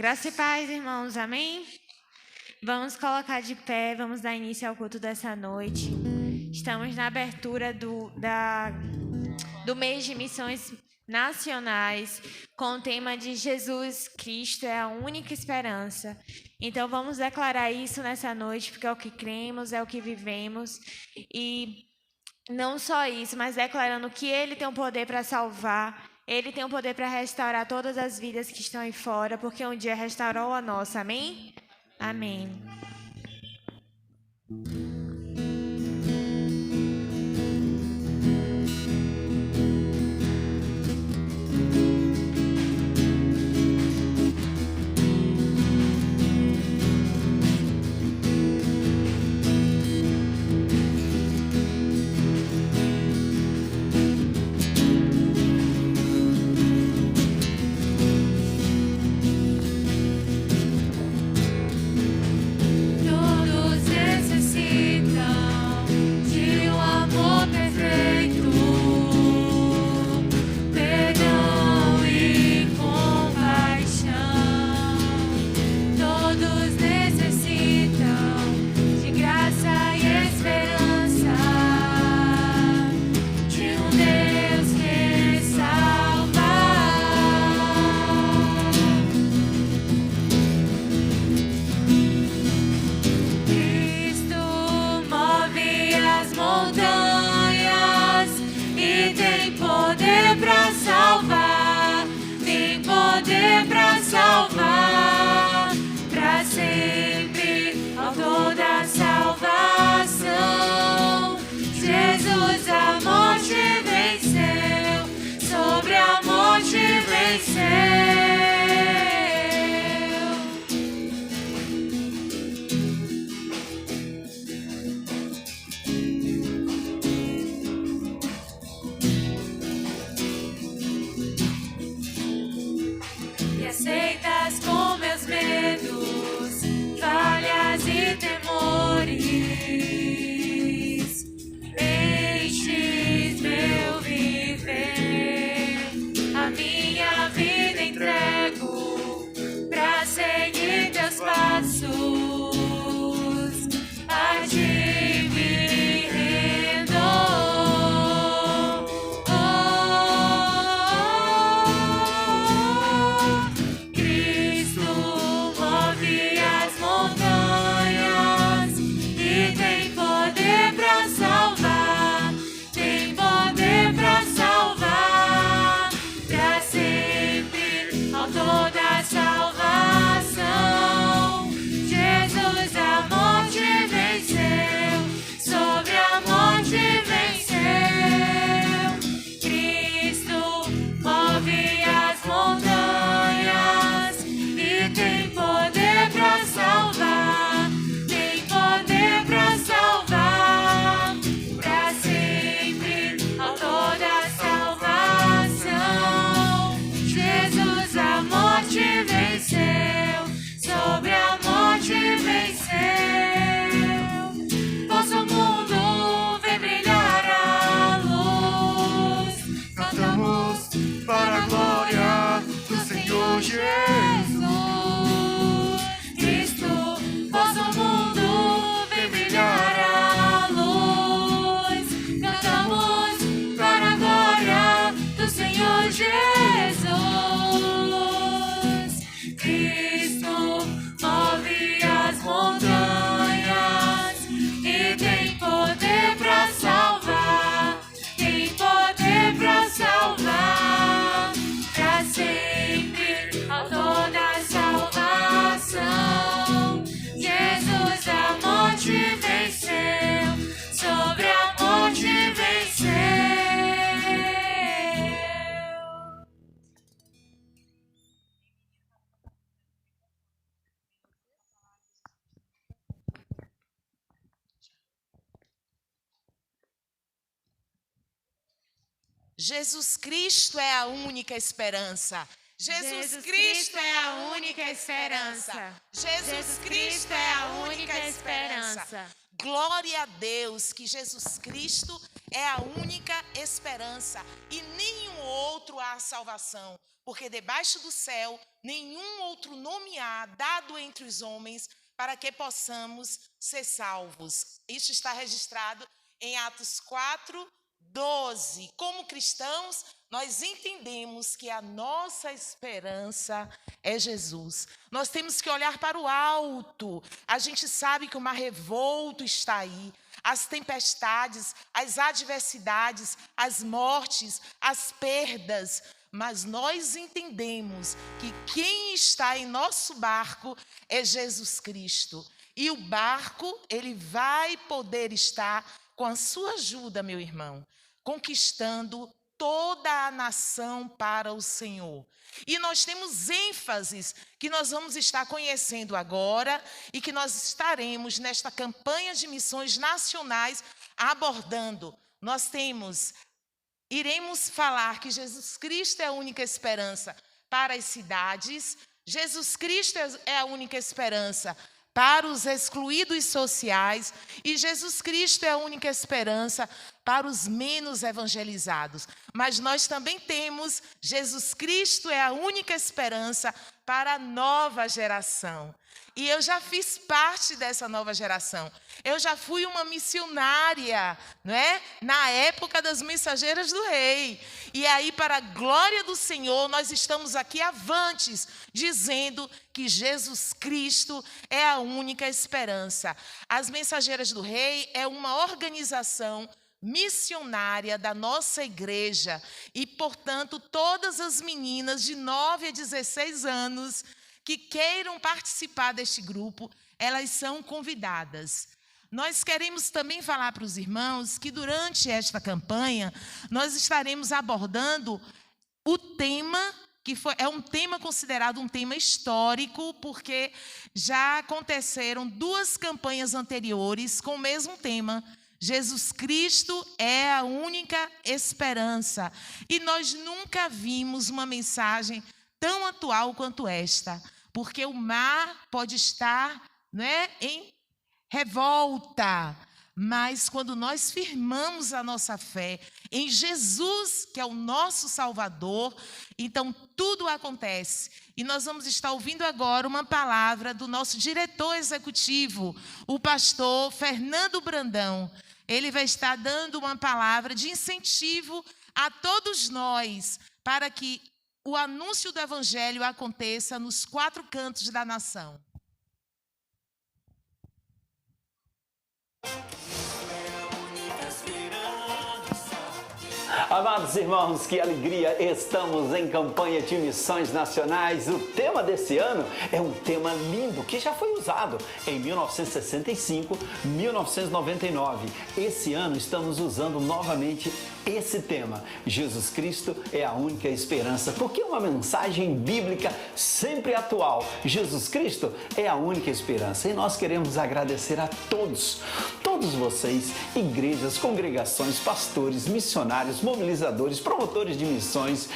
Graça e paz, irmãos, amém? Vamos colocar de pé, vamos dar início ao culto dessa noite. Estamos na abertura do mês de missões nacionais, com o tema de Jesus Cristo é a única esperança. Então vamos declarar isso nessa noite, porque é o que cremos, é o que vivemos. E não só isso, mas declarando que Ele tem o poder para salvar, Ele tem o poder para restaurar todas as vidas que estão aí fora, porque um dia restaurou a nossa, amém? Amém. Jesus Cristo é a única esperança. Jesus Cristo é a única esperança. Jesus Cristo é a única esperança. Glória a Deus que Jesus Cristo é a única esperança e nenhum outro há salvação, porque debaixo do céu nenhum outro nome há dado entre os homens para que possamos ser salvos. Isso está registrado em Atos 4:12. Como cristãos, nós entendemos que a nossa esperança é Jesus. Nós temos que olhar para o alto. A gente sabe que o mar revolto está aí. As tempestades, as adversidades, as mortes, as perdas. Mas nós entendemos que quem está em nosso barco é Jesus Cristo. E o barco, ele vai poder estar, com a sua ajuda, meu irmão, conquistando toda a nação para o Senhor. E nós temos ênfases que nós vamos estar conhecendo agora e que nós estaremos nesta campanha de missões nacionais abordando. Iremos falar que Jesus Cristo é a única esperança para as cidades, Jesus Cristo é a única esperança para os excluídos sociais e Jesus Cristo é a única esperança para os menos evangelizados. Mas nós também temos Jesus Cristo é a única esperança para a nova geração. E eu já fiz parte dessa nova geração. Eu já fui uma missionária, não é? Na época das mensageiras do rei. E aí, para a glória do Senhor, nós estamos aqui avantes, dizendo que Jesus Cristo é a única esperança. As mensageiras do rei é uma organização missionária da nossa igreja. E, portanto, todas as meninas de 9 a 16 anos que queiram participar deste grupo, elas são convidadas. Nós queremos também falar para os irmãos que durante esta campanha, nós estaremos abordando o tema, é um tema considerado um tema histórico, porque já aconteceram 2 campanhas anteriores com o mesmo tema. Jesus Cristo é a única esperança. E nós nunca vimos uma mensagem tão atual quanto esta, porque o mar pode estar, em revolta, mas quando nós firmamos a nossa fé em Jesus, que é o nosso Salvador, então tudo acontece. E nós vamos estar ouvindo agora uma palavra do nosso diretor executivo, o pastor Fernando Brandão. Ele vai estar dando uma palavra de incentivo a todos nós, para que o anúncio do Evangelho aconteça nos 4 cantos da nação. Amados irmãos, que alegria! Estamos em campanha de missões nacionais. O tema desse ano é um tema lindo que já foi usado em 1965, 1999. Esse ano estamos usando novamente esse tema. Jesus Cristo é a única esperança, porque é uma mensagem bíblica sempre atual. Jesus Cristo é a única esperança. E nós queremos agradecer a todos vocês, igrejas, congregações, pastores, missionários, mobilizadores, promotores de missões,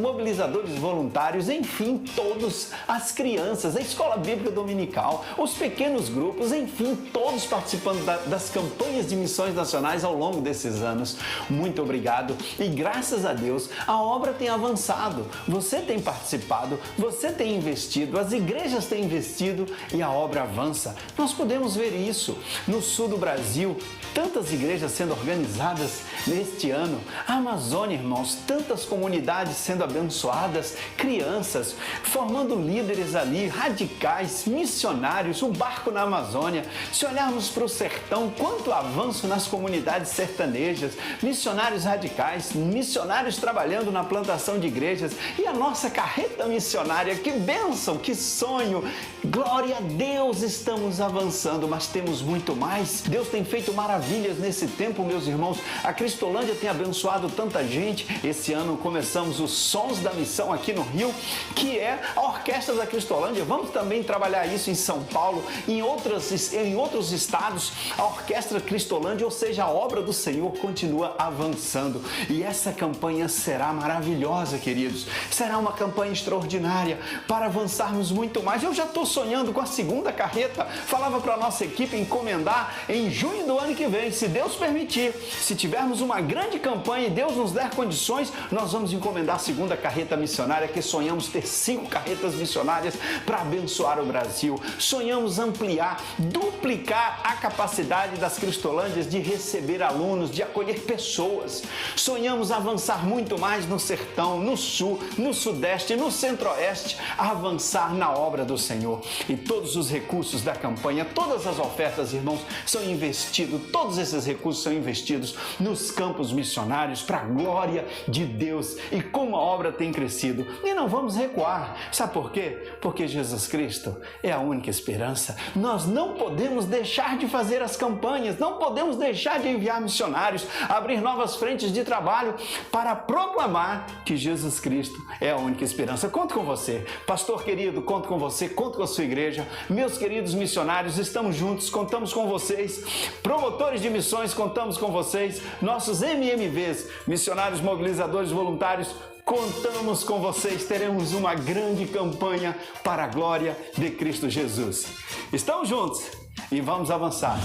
mobilizadores voluntários, enfim, todos, as crianças, a escola bíblica dominical, os pequenos grupos, enfim, todos participando das campanhas de missões nacionais ao longo desses anos. Muito obrigado e graças a Deus a obra tem avançado, você tem participado, você tem investido, as igrejas têm investido e a obra avança. Nós podemos ver isso no sul do Brasil, tantas igrejas sendo organizadas neste ano, a Amazônia, irmãos, tantas comunidades sendo abençoadas, crianças formando líderes ali, radicais, missionários, o barco na Amazônia. Se olharmos para o sertão, quanto avanço nas comunidades sertanejas, missionários radicais, missionários trabalhando na plantação de igrejas e a nossa carreta missionária, que bênção, que sonho, glória a Deus, estamos avançando, mas temos muito mais. Deus tem feito maravilhas nesse tempo, meus irmãos. A Cristolândia tem abençoado tanta gente. Esse ano começamos os Sons da Missão aqui no Rio, que é a orquestra da Cristolândia. Vamos também trabalhar isso em São Paulo, em outros estados, a orquestra Cristolândia, ou seja, a obra do Senhor continua avançando. E essa campanha será maravilhosa, queridos. Será uma campanha extraordinária para avançarmos muito mais. Eu já estou sonhando com a segunda carreta. Falava para a nossa equipe encomendar em em junho do ano que vem, se Deus permitir, se tivermos uma grande campanha e Deus nos der condições, nós vamos encomendar a segunda carreta missionária, que sonhamos ter 5 carretas missionárias para abençoar o Brasil. Sonhamos ampliar, duplicar a capacidade das Cristolândias de receber alunos, de acolher pessoas. Sonhamos avançar muito mais no sertão, no sul, no sudeste, no centro-oeste, avançar na obra do Senhor. E todos os recursos da campanha, todas as ofertas, irmãos, são investidos, todos esses recursos são investidos nos campos missionários para a glória de Deus. E como a obra tem crescido. E não vamos recuar. Sabe por quê? Porque Jesus Cristo é a única esperança. Nós não podemos deixar de fazer as campanhas, não podemos deixar de enviar missionários, abrir novas frentes de trabalho para proclamar que Jesus Cristo é a única esperança. Conto com você. Pastor querido, conto com você, conto com a sua igreja. Meus queridos missionários, estamos juntos, contamos com vocês. Promotores de missões, contamos com vocês. Nossos MMVs, missionários mobilizadores voluntários, contamos com vocês. Teremos uma grande campanha para a glória de Cristo Jesus. Estamos juntos e vamos avançar,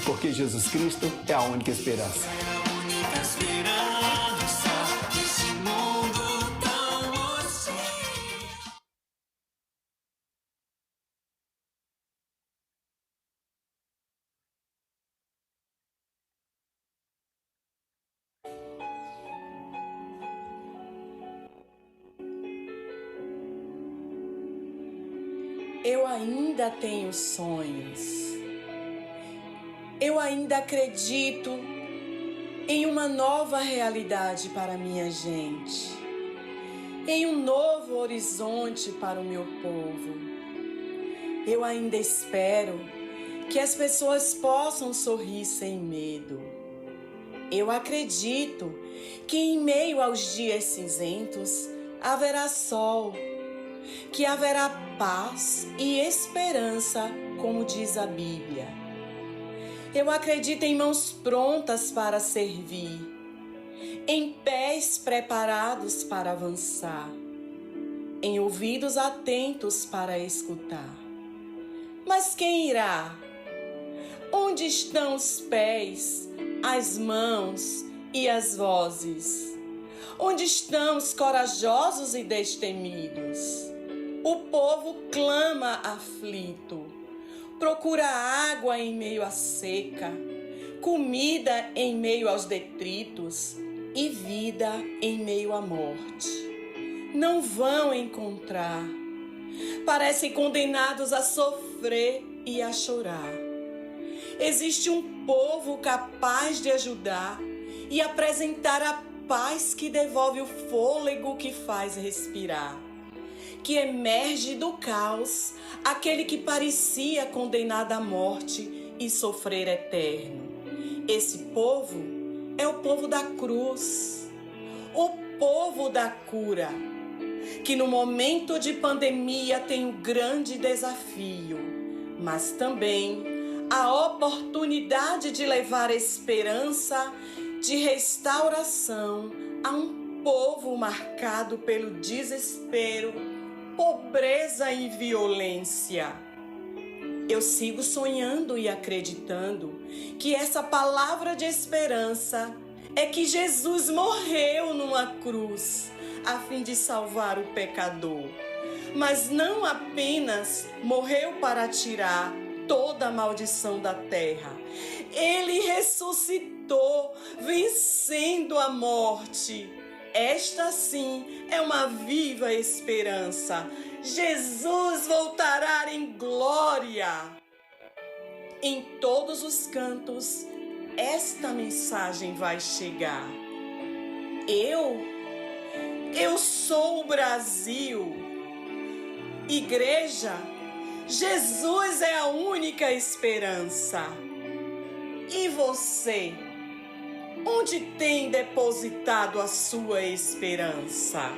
porque Jesus Cristo é a única esperança. Eu ainda tenho sonhos. Eu ainda acredito em uma nova realidade para minha gente, em um novo horizonte para o meu povo. Eu ainda espero que as pessoas possam sorrir sem medo. Eu acredito que em meio aos dias cinzentos haverá sol, que haverá paz e esperança, como diz a Bíblia. Eu acredito em mãos prontas para servir, em pés preparados para avançar, em ouvidos atentos para escutar. Mas quem irá? Onde estão os pés, as mãos e as vozes? Onde estão os corajosos e destemidos? O povo clama aflito, procura água em meio à seca, comida em meio aos detritos e vida em meio à morte. Não vão encontrar, parecem condenados a sofrer e a chorar. Existe um povo capaz de ajudar e apresentar a paz que devolve o fôlego que faz respirar, que emerge do caos aquele que parecia condenado à morte e sofrer eterno. Esse povo é o povo da cruz, o povo da cura, que no momento de pandemia tem um grande desafio, mas também a oportunidade de levar esperança, de restauração a um povo marcado pelo desespero, pobreza e violência. Eu sigo sonhando e acreditando que essa palavra de esperança é que Jesus morreu numa cruz a fim de salvar o pecador. Mas não apenas morreu para tirar toda a maldição da terra. Ele ressuscitou, vencendo a morte. Esta sim é uma viva esperança. Jesus voltará em glória. Em todos os cantos, esta mensagem vai chegar. Eu sou o Brasil. Igreja, Jesus é a única esperança. E você? Onde tem depositado a sua esperança?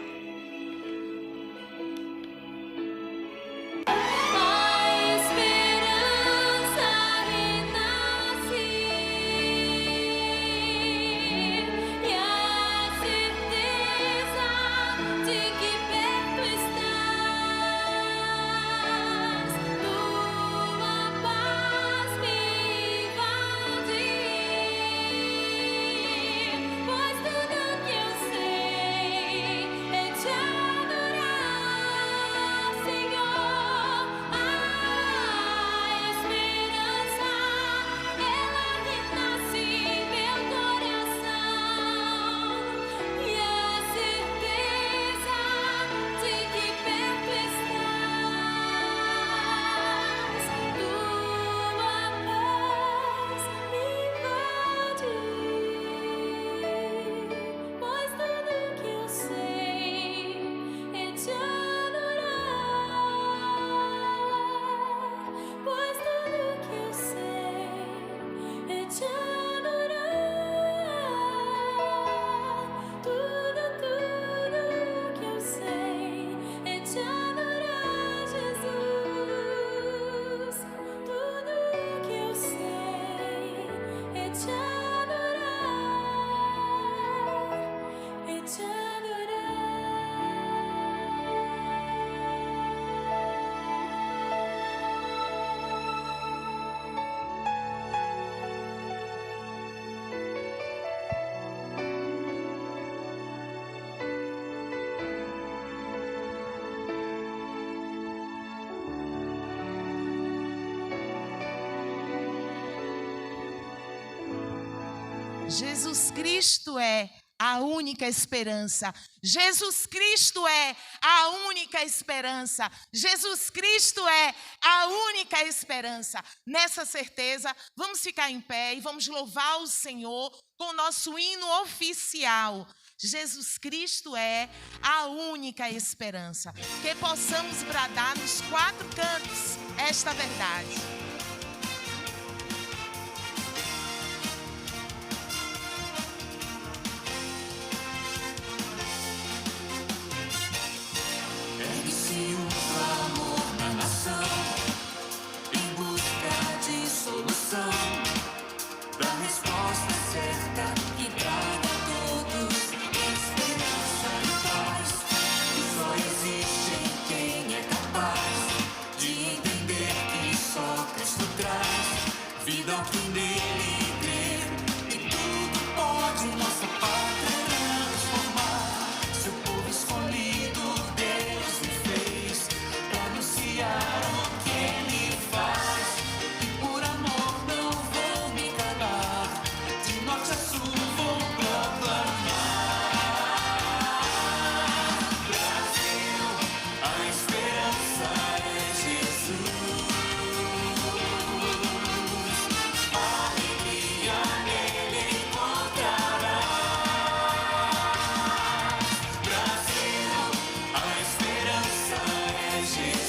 Jesus Cristo é a única esperança. Jesus Cristo é a única esperança. Jesus Cristo é a única esperança. Nessa certeza, vamos ficar em pé e vamos louvar o Senhor com o nosso hino oficial. Jesus Cristo é a única esperança. Que possamos bradar nos 4 cantos esta verdade. Ergue-se um clamor na nação, em busca de solução, da resposta certa que traga a todos esperança e paz. E só existe em quem é capaz de entender que só Cristo traz vida ao quem nele crer. E tudo pode nossa pátria transformar. Seu povo escolhido Deus me fez para anunciar o que Ele faz. E por amor não vou me calar, de norte a sul vou proclamar. Brasil, a esperança é Jesus. Alegria nele encontrarás. Brasil, a esperança é Jesus.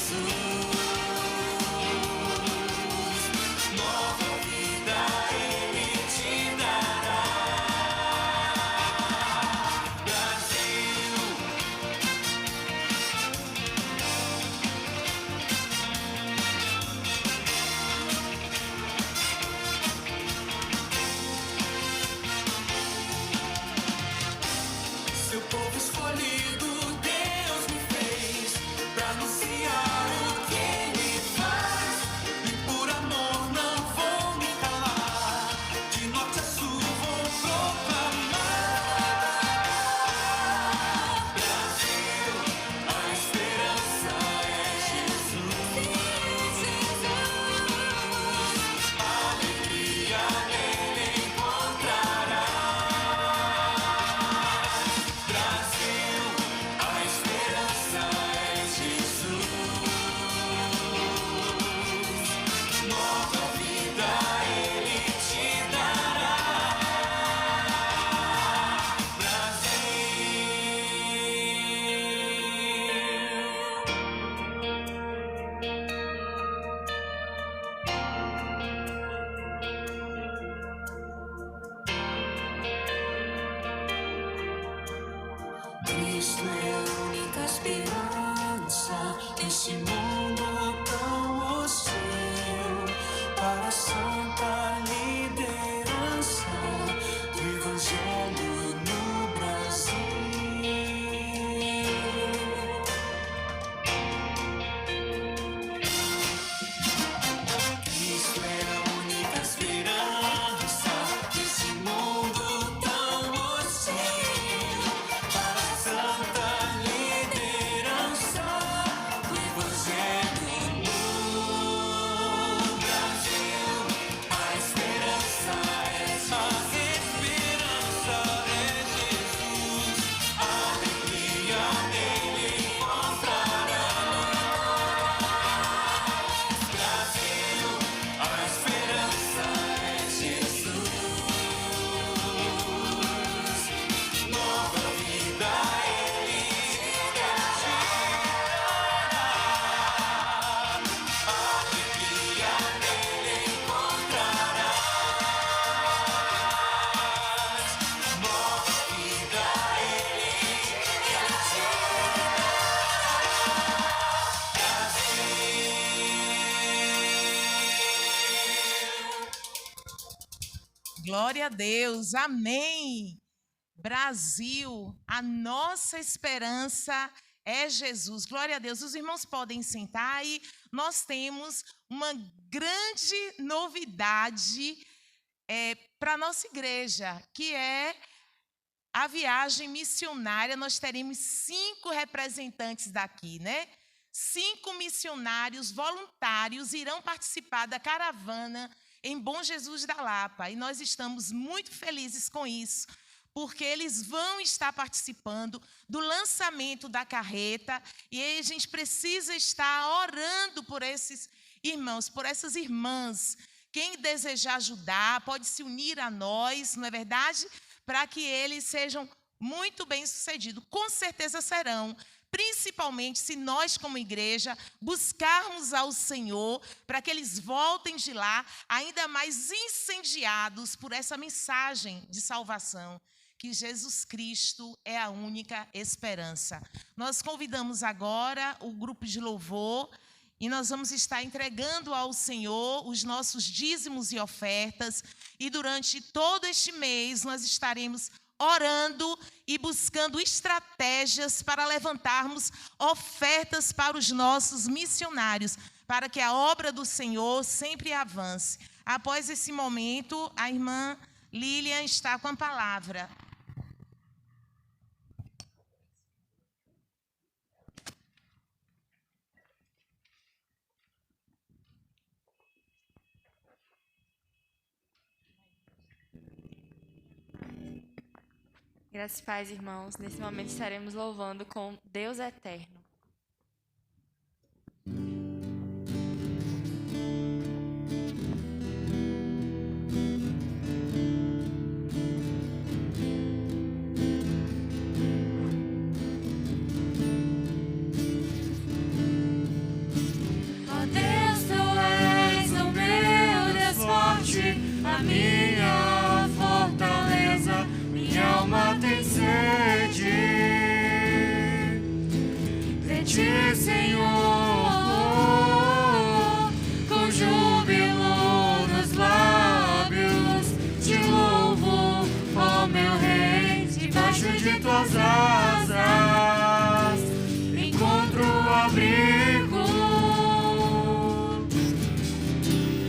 Nova vida Ele te dará. Brasil, seu povo escolhido Deus me fez para anunciar o que Ele faz. E por amor não vou me calar, de norte a sul vou proclamar. Brasil, a esperança é Jesus. Alegria nele encontrarás. Brasil, a esperança é Jesus. Nova vida Ele te dará. Brasil. Cristo é a única esperança nesse mundo tão hostil, para a santa liderança do Evangelho no Brasil. Cristo é a única esperança nesse mundo tão hostil, para a santa liderança do Evangelho no Brasil. A esperança é Jesus. Alegria nele encontrarás. Brasil, a esperança é Jesus. Nova vida Ele te dará. Alegria nele encontrarás. Nova vida Ele te dará. Glória a Deus, amém. Brasil, a nossa esperança é Jesus. Glória a Deus. Os irmãos podem sentar e nós temos uma grande novidade para a nossa igreja, que é a viagem missionária. Nós teremos 5 representantes daqui, né? 5 missionários voluntários irão participar da caravana em Bom Jesus da Lapa. E nós estamos muito felizes com isso, porque eles vão estar participando do lançamento da carreta. E aí a gente precisa estar orando por esses irmãos, por essas irmãs. Quem desejar ajudar pode se unir a nós, não é verdade? Para que eles sejam muito bem-sucedidos. Com certeza serão, principalmente se nós, como igreja, buscarmos ao Senhor para que eles voltem de lá ainda mais incendiados por essa mensagem de salvação, que Jesus Cristo é a única esperança. Nós convidamos agora o grupo de louvor e nós vamos estar entregando ao Senhor os nossos dízimos e ofertas. E durante todo este mês nós estaremos orando e buscando estratégias para levantarmos ofertas para os nossos missionários, para que a obra do Senhor sempre avance. Após esse momento, a irmã Lilian está com a palavra. Graças e paz, irmãos. Nesse momento estaremos louvando com Deus Eterno. Ó Deus, tu és o meu Deus forte, a minha fortaleza. Minha alma tem sede de ti, Senhor, com júbilo nos lábios. Te louvo, ó meu Rei, debaixo de tuas asas encontro abrigo.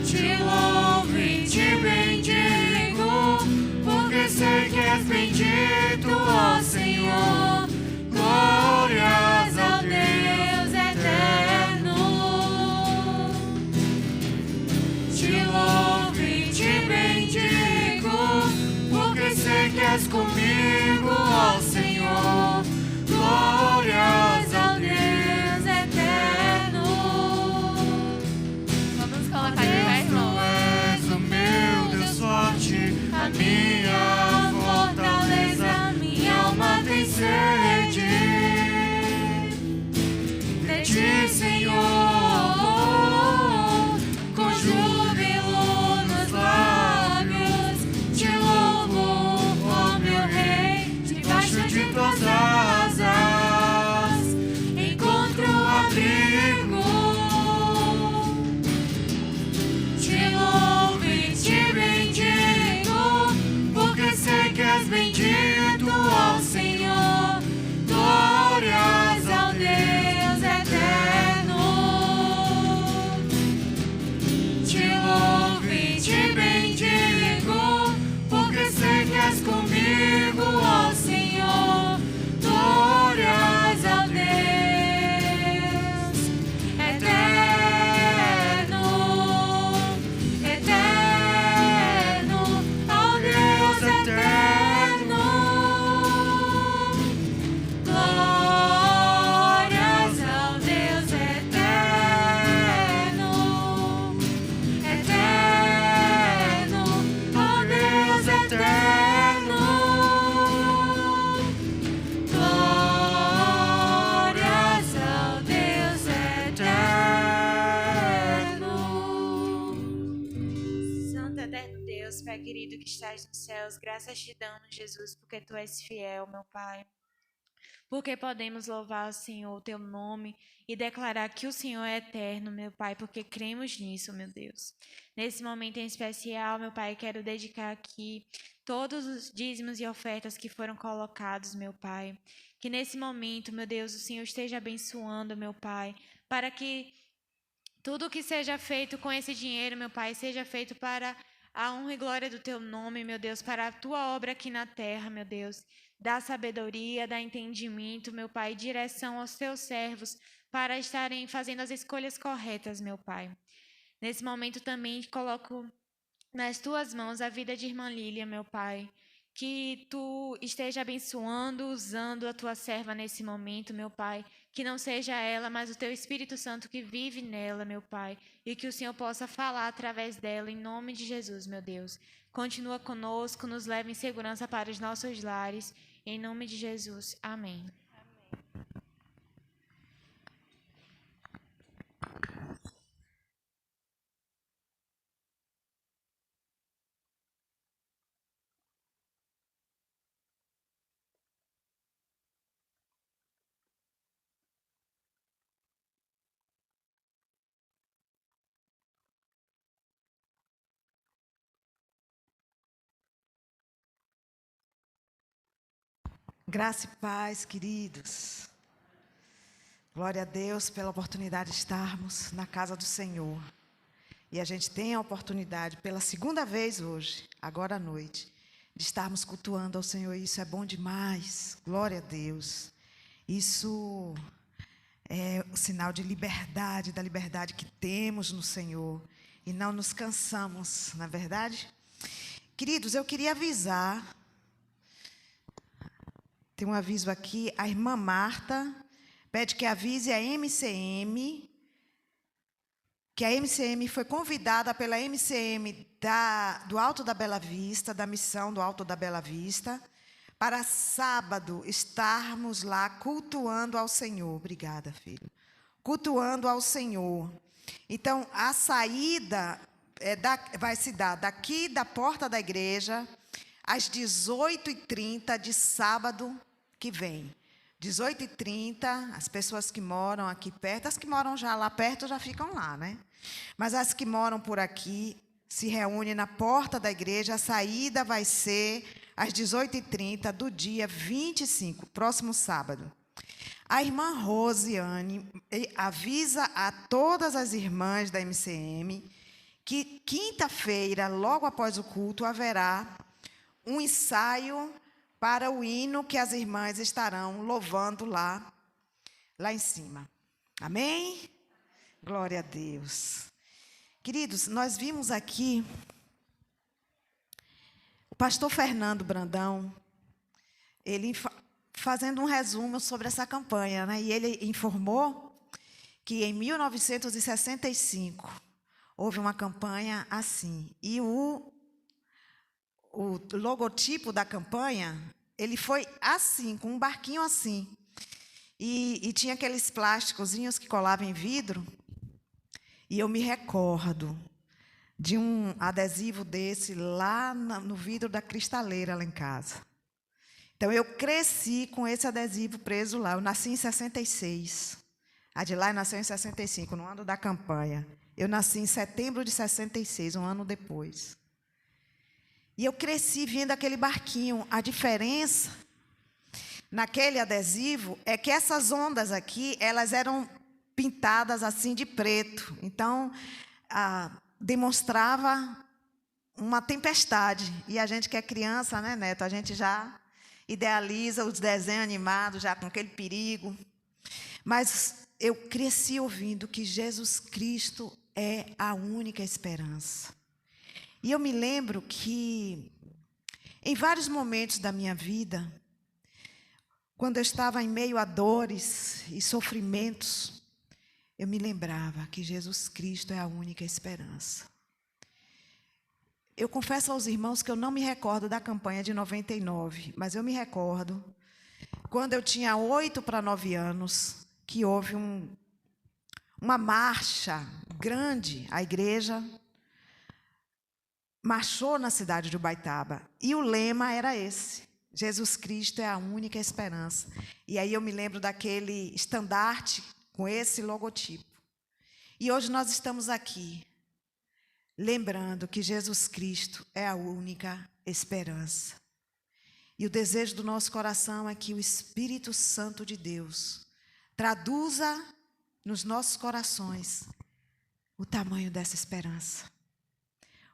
Te louvo e te bendigo, porque sei que és bendito, ó Senhor. Glórias ao Deus eterno. Te louvo e te bendigo, porque sei que és comigo, ó Senhor. Glórias ao Deus eterno. Vamos colocar de pé, irmãos. Tu és o meu Deus forte, a minha fortaleza. Minha alma tem sede de ti, Senhor, com júbilo nos lábios. Te louvo, ó meu Rei, debaixo de tuas asas encontro abrigo. Te louvo e te bendigo, porque sei que és bendito, ó Senhor. Glórias ao Deus eterno. Te louvo e te bendigo, porque sei que és comigo, ó Senhor. Glórias ao Deus eterno, eterno, ao Deus eterno. Glórias ao Deus eterno, eterno, ao Deus eterno. Glórias ao Deus eterno. Santo eterno Deus, Pai querido que estás nos céus, graças te damos, Jesus, porque tu és fiel, meu Pai. Porque podemos louvar o Senhor, o teu nome, e declarar que o Senhor é eterno, meu Pai, porque cremos nisso, meu Deus. Nesse momento em especial, meu Pai, quero dedicar aqui todos os dízimos e ofertas que foram colocados, meu Pai. Que nesse momento, meu Deus, o Senhor esteja abençoando, meu Pai, para que tudo que seja feito com esse dinheiro, meu Pai, seja feito para a honra e glória do teu nome, meu Deus, para a tua obra aqui na terra, meu Deus. Dá sabedoria, dá entendimento, meu Pai, direção aos teus servos para estarem fazendo as escolhas corretas, meu Pai. Nesse momento também coloco nas tuas mãos a vida de irmã Lília, meu Pai. Que tu esteja abençoando, usando a tua serva nesse momento, meu Pai. Que não seja ela, mas o teu Espírito Santo que vive nela, meu Pai. E que o Senhor possa falar através dela, em nome de Jesus, meu Deus. Continua conosco, nos leva em segurança para os nossos lares. Em nome de Jesus. Amém. Graça e paz, queridos. Glória a Deus pela oportunidade de estarmos na casa do Senhor. E a gente tem a oportunidade, pela segunda vez hoje, agora à noite, de estarmos cultuando ao Senhor. Isso é bom demais. Glória a Deus. Isso é o sinal de liberdade, da liberdade que temos no Senhor. E não nos cansamos, não é verdade? Queridos, eu queria avisar. Tem um aviso aqui, a irmã Marta pede que avise a MCM, que a MCM foi convidada pela MCM do Alto da Bela Vista, da missão do Alto da Bela Vista, para sábado estarmos lá cultuando ao Senhor. Obrigada, filho. Cultuando ao Senhor. Então, a saída vai se dar daqui da porta da igreja, às 18h30 de sábado que vem. 18h30, as pessoas que moram aqui perto, as que moram já lá perto já ficam lá, né? Mas as que moram por aqui se reúnem na porta da igreja. A saída vai ser às 18h30 do dia 25, próximo sábado. A irmã Rosiane avisa a todas as irmãs da MCM que quinta-feira, logo após o culto, haverá um ensaio para o hino que as irmãs estarão louvando lá em cima. Amém? Glória a Deus. Queridos, nós vimos aqui o pastor Fernando Brandão, ele fazendo um resumo sobre essa campanha, né? E ele informou que em 1965 houve uma campanha assim. E o logotipo da campanha, ele foi assim, com um barquinho assim. E tinha aqueles plásticozinhos que colavam em vidro. E eu me recordo de um adesivo desse lá no vidro da cristaleira lá em casa. Então, eu cresci com esse adesivo preso lá. Eu nasci em 66. A Adilai nasceu em 65, no ano da campanha. Eu nasci em setembro de 66, um ano depois. E eu cresci vendo aquele barquinho. A diferença naquele adesivo é que essas ondas aqui, elas eram pintadas assim de preto. Então, demonstrava uma tempestade. E a gente que é criança, né, Neto? A gente já idealiza os desenhos animados, já com aquele perigo. Mas eu cresci ouvindo que Jesus Cristo é a única esperança. E eu me lembro que, em vários momentos da minha vida, quando eu estava em meio a dores e sofrimentos, eu me lembrava que Jesus Cristo é a única esperança. Eu confesso aos irmãos que eu não me recordo da campanha de 99, mas eu me recordo, quando eu tinha 8 para 9 anos, que houve uma marcha grande, a igreja marchou na cidade de Ubaitaba, e o lema era esse: Jesus Cristo é a única esperança. E aí eu me lembro daquele estandarte com esse logotipo. E hoje nós estamos aqui, lembrando que Jesus Cristo é a única esperança. E o desejo do nosso coração é que o Espírito Santo de Deus traduza nos nossos corações o tamanho dessa esperança,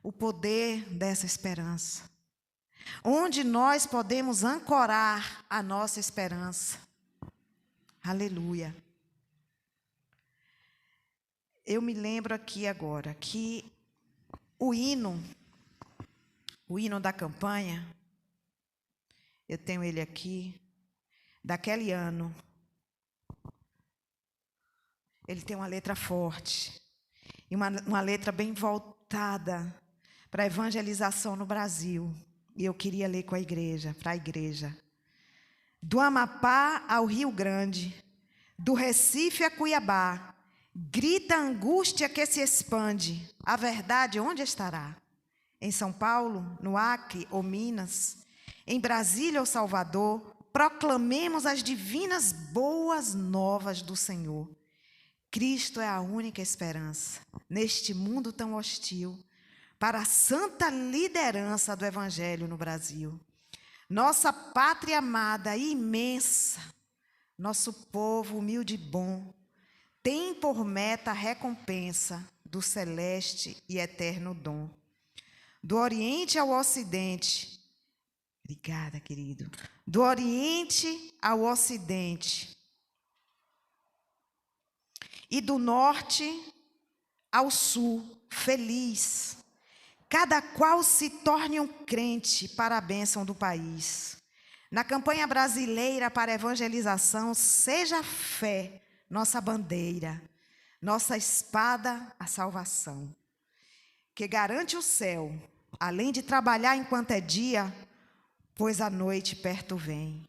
o poder dessa esperança, onde nós podemos ancorar a nossa esperança. Aleluia. Eu me lembro aqui agora que o hino o hino da campanha, eu tenho ele aqui, daquele ano. Ele tem uma letra forte e uma letra bem voltada para a evangelização no Brasil. E eu queria ler com a igreja, para a igreja. Do Amapá ao Rio Grande, do Recife a Cuiabá, grita a angústia que se expande. A verdade onde estará? Em São Paulo, no Acre ou Minas, em Brasília ou Salvador, proclamemos as divinas boas novas do Senhor. Cristo é a única esperança neste mundo tão hostil para a santa liderança do Evangelho no Brasil. Nossa pátria amada e imensa, nosso povo humilde e bom, tem por meta a recompensa do celeste e eterno dom. Do Oriente ao Ocidente, obrigada, querido. Do Oriente ao Ocidente e do Norte ao Sul, feliz. Cada qual se torne um crente para a bênção do país. Na campanha brasileira para a evangelização, seja a fé nossa bandeira, nossa espada, a salvação, que garante o céu, além de trabalhar enquanto é dia, pois a noite perto vem.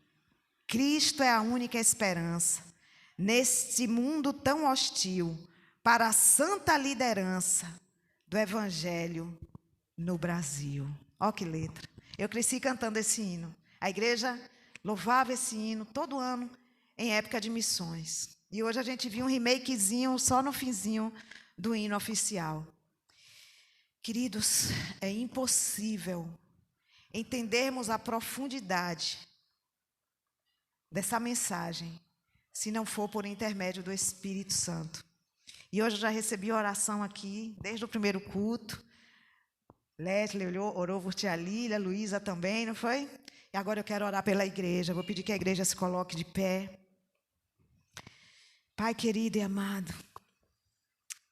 Cristo é a única esperança, neste mundo tão hostil, para a santa liderança do Evangelho no Brasil. Olha que letra. Eu cresci cantando esse hino. A igreja louvava esse hino todo ano, em época de missões. E hoje a gente viu um remakezinho só no finzinho do hino oficial. Queridos, é impossível entendermos a profundidade dessa mensagem se não for por intermédio do Espírito Santo. E hoje eu já recebi oração aqui, desde o primeiro culto. Leslie orou por tia Lília, Luísa também, não foi? E agora eu quero orar pela igreja. Vou pedir que a igreja se coloque de pé. Pai querido e amado,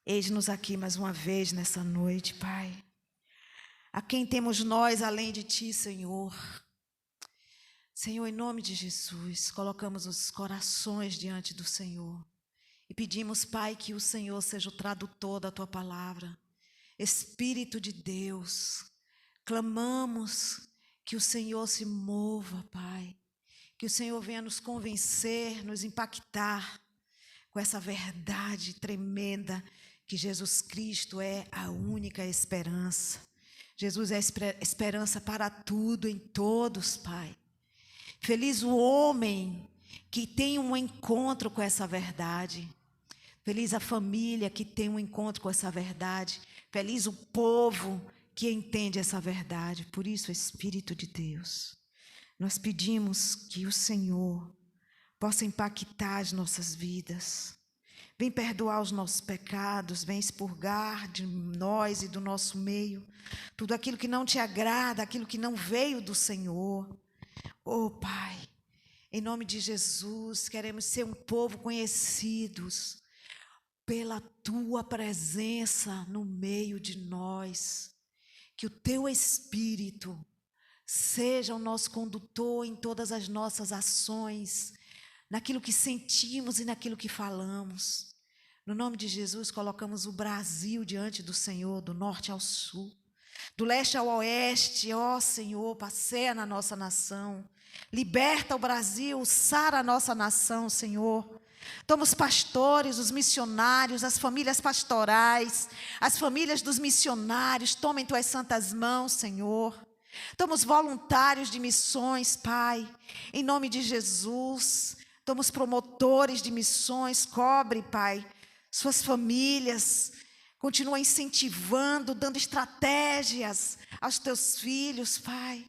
eis-nos aqui mais uma vez nessa noite, Pai. A quem temos nós além de Ti, Senhor? Senhor, em nome de Jesus, colocamos os corações diante do Senhor. E pedimos, Pai, que o Senhor seja o tradutor da Tua palavra. Espírito de Deus, clamamos que o Senhor se mova, Pai. Que o Senhor venha nos convencer, nos impactar com essa verdade tremenda que Jesus Cristo é a única esperança. Jesus é a esperança para tudo, em todos, Pai. Feliz o homem que tem um encontro com essa verdade. Feliz a família que tem um encontro com essa verdade. Feliz o povo que entende essa verdade. Por isso, Espírito de Deus, nós pedimos que o Senhor possa impactar as nossas vidas. Vem perdoar os nossos pecados, vem expurgar de nós e do nosso meio tudo aquilo que não te agrada, aquilo que não veio do Senhor. Oh, Pai, em nome de Jesus, queremos ser um povo conhecidos pela Tua presença no meio de nós. Que o Teu Espírito seja o nosso condutor em todas as nossas ações, naquilo que sentimos e naquilo que falamos. No nome de Jesus, colocamos o Brasil diante do Senhor, do norte ao sul, do leste ao oeste. Ó Senhor, passeia na nossa nação, liberta o Brasil, sara a nossa nação, Senhor. Toma os pastores, os missionários, as famílias pastorais, as famílias dos missionários, toma em Tuas santas mãos, Senhor. Toma os voluntários de missões, Pai, em nome de Jesus. Toma os promotores de missões, cobre, Pai, suas famílias. Continua incentivando, dando estratégias aos Teus filhos, Pai.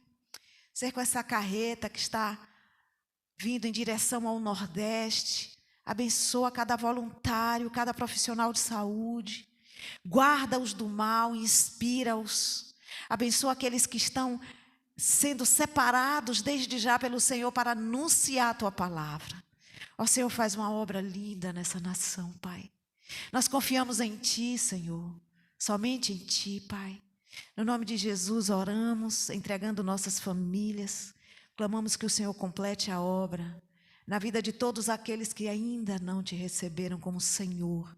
Ser com essa carreta que está vindo em direção ao Nordeste. Abençoa cada voluntário, cada profissional de saúde. Guarda-os do mal e inspira-os. Abençoa aqueles que estão sendo separados desde já pelo Senhor para anunciar a Tua palavra. Ó Senhor, faz uma obra linda nessa nação, Pai. Nós confiamos em Ti, Senhor, somente em Ti, Pai. No nome de Jesus, oramos, entregando nossas famílias. Clamamos que o Senhor complete a obra na vida de todos aqueles que ainda não te receberam como Senhor,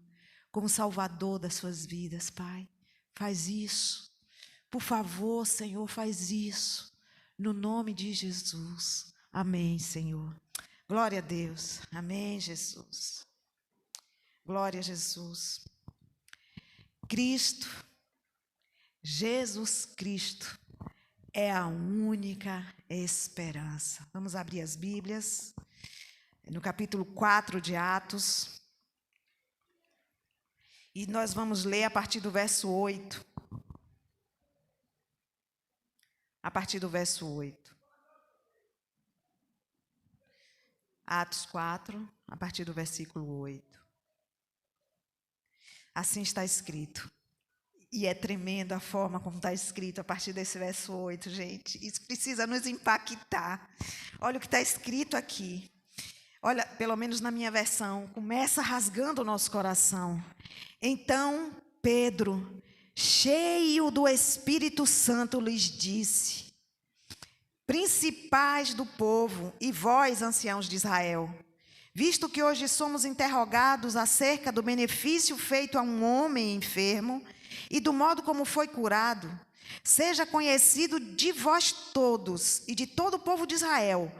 como Salvador das suas vidas, Pai. Faz isso. Por favor, Senhor, faz isso. No nome de Jesus. Amém, Senhor. Glória a Deus. Amém, Jesus. Glória a Jesus. Cristo, Jesus Cristo, é a única esperança. Vamos abrir as Bíblias. No capítulo 4 de Atos. E nós vamos ler a partir do verso 8. A partir do verso 8. Atos 4, a partir do versículo 8. Assim está escrito. E é tremenda a forma como está escrito a partir desse verso 8, gente. Isso precisa nos impactar. Olha o que está escrito aqui. Olha, pelo menos na minha versão, começa rasgando o nosso coração. Então, Pedro, cheio do Espírito Santo, lhes disse: principais do povo e vós, anciãos de Israel, visto que hoje somos interrogados acerca do benefício feito a um homem enfermo e do modo como foi curado, seja conhecido de vós todos e de todo o povo de Israel,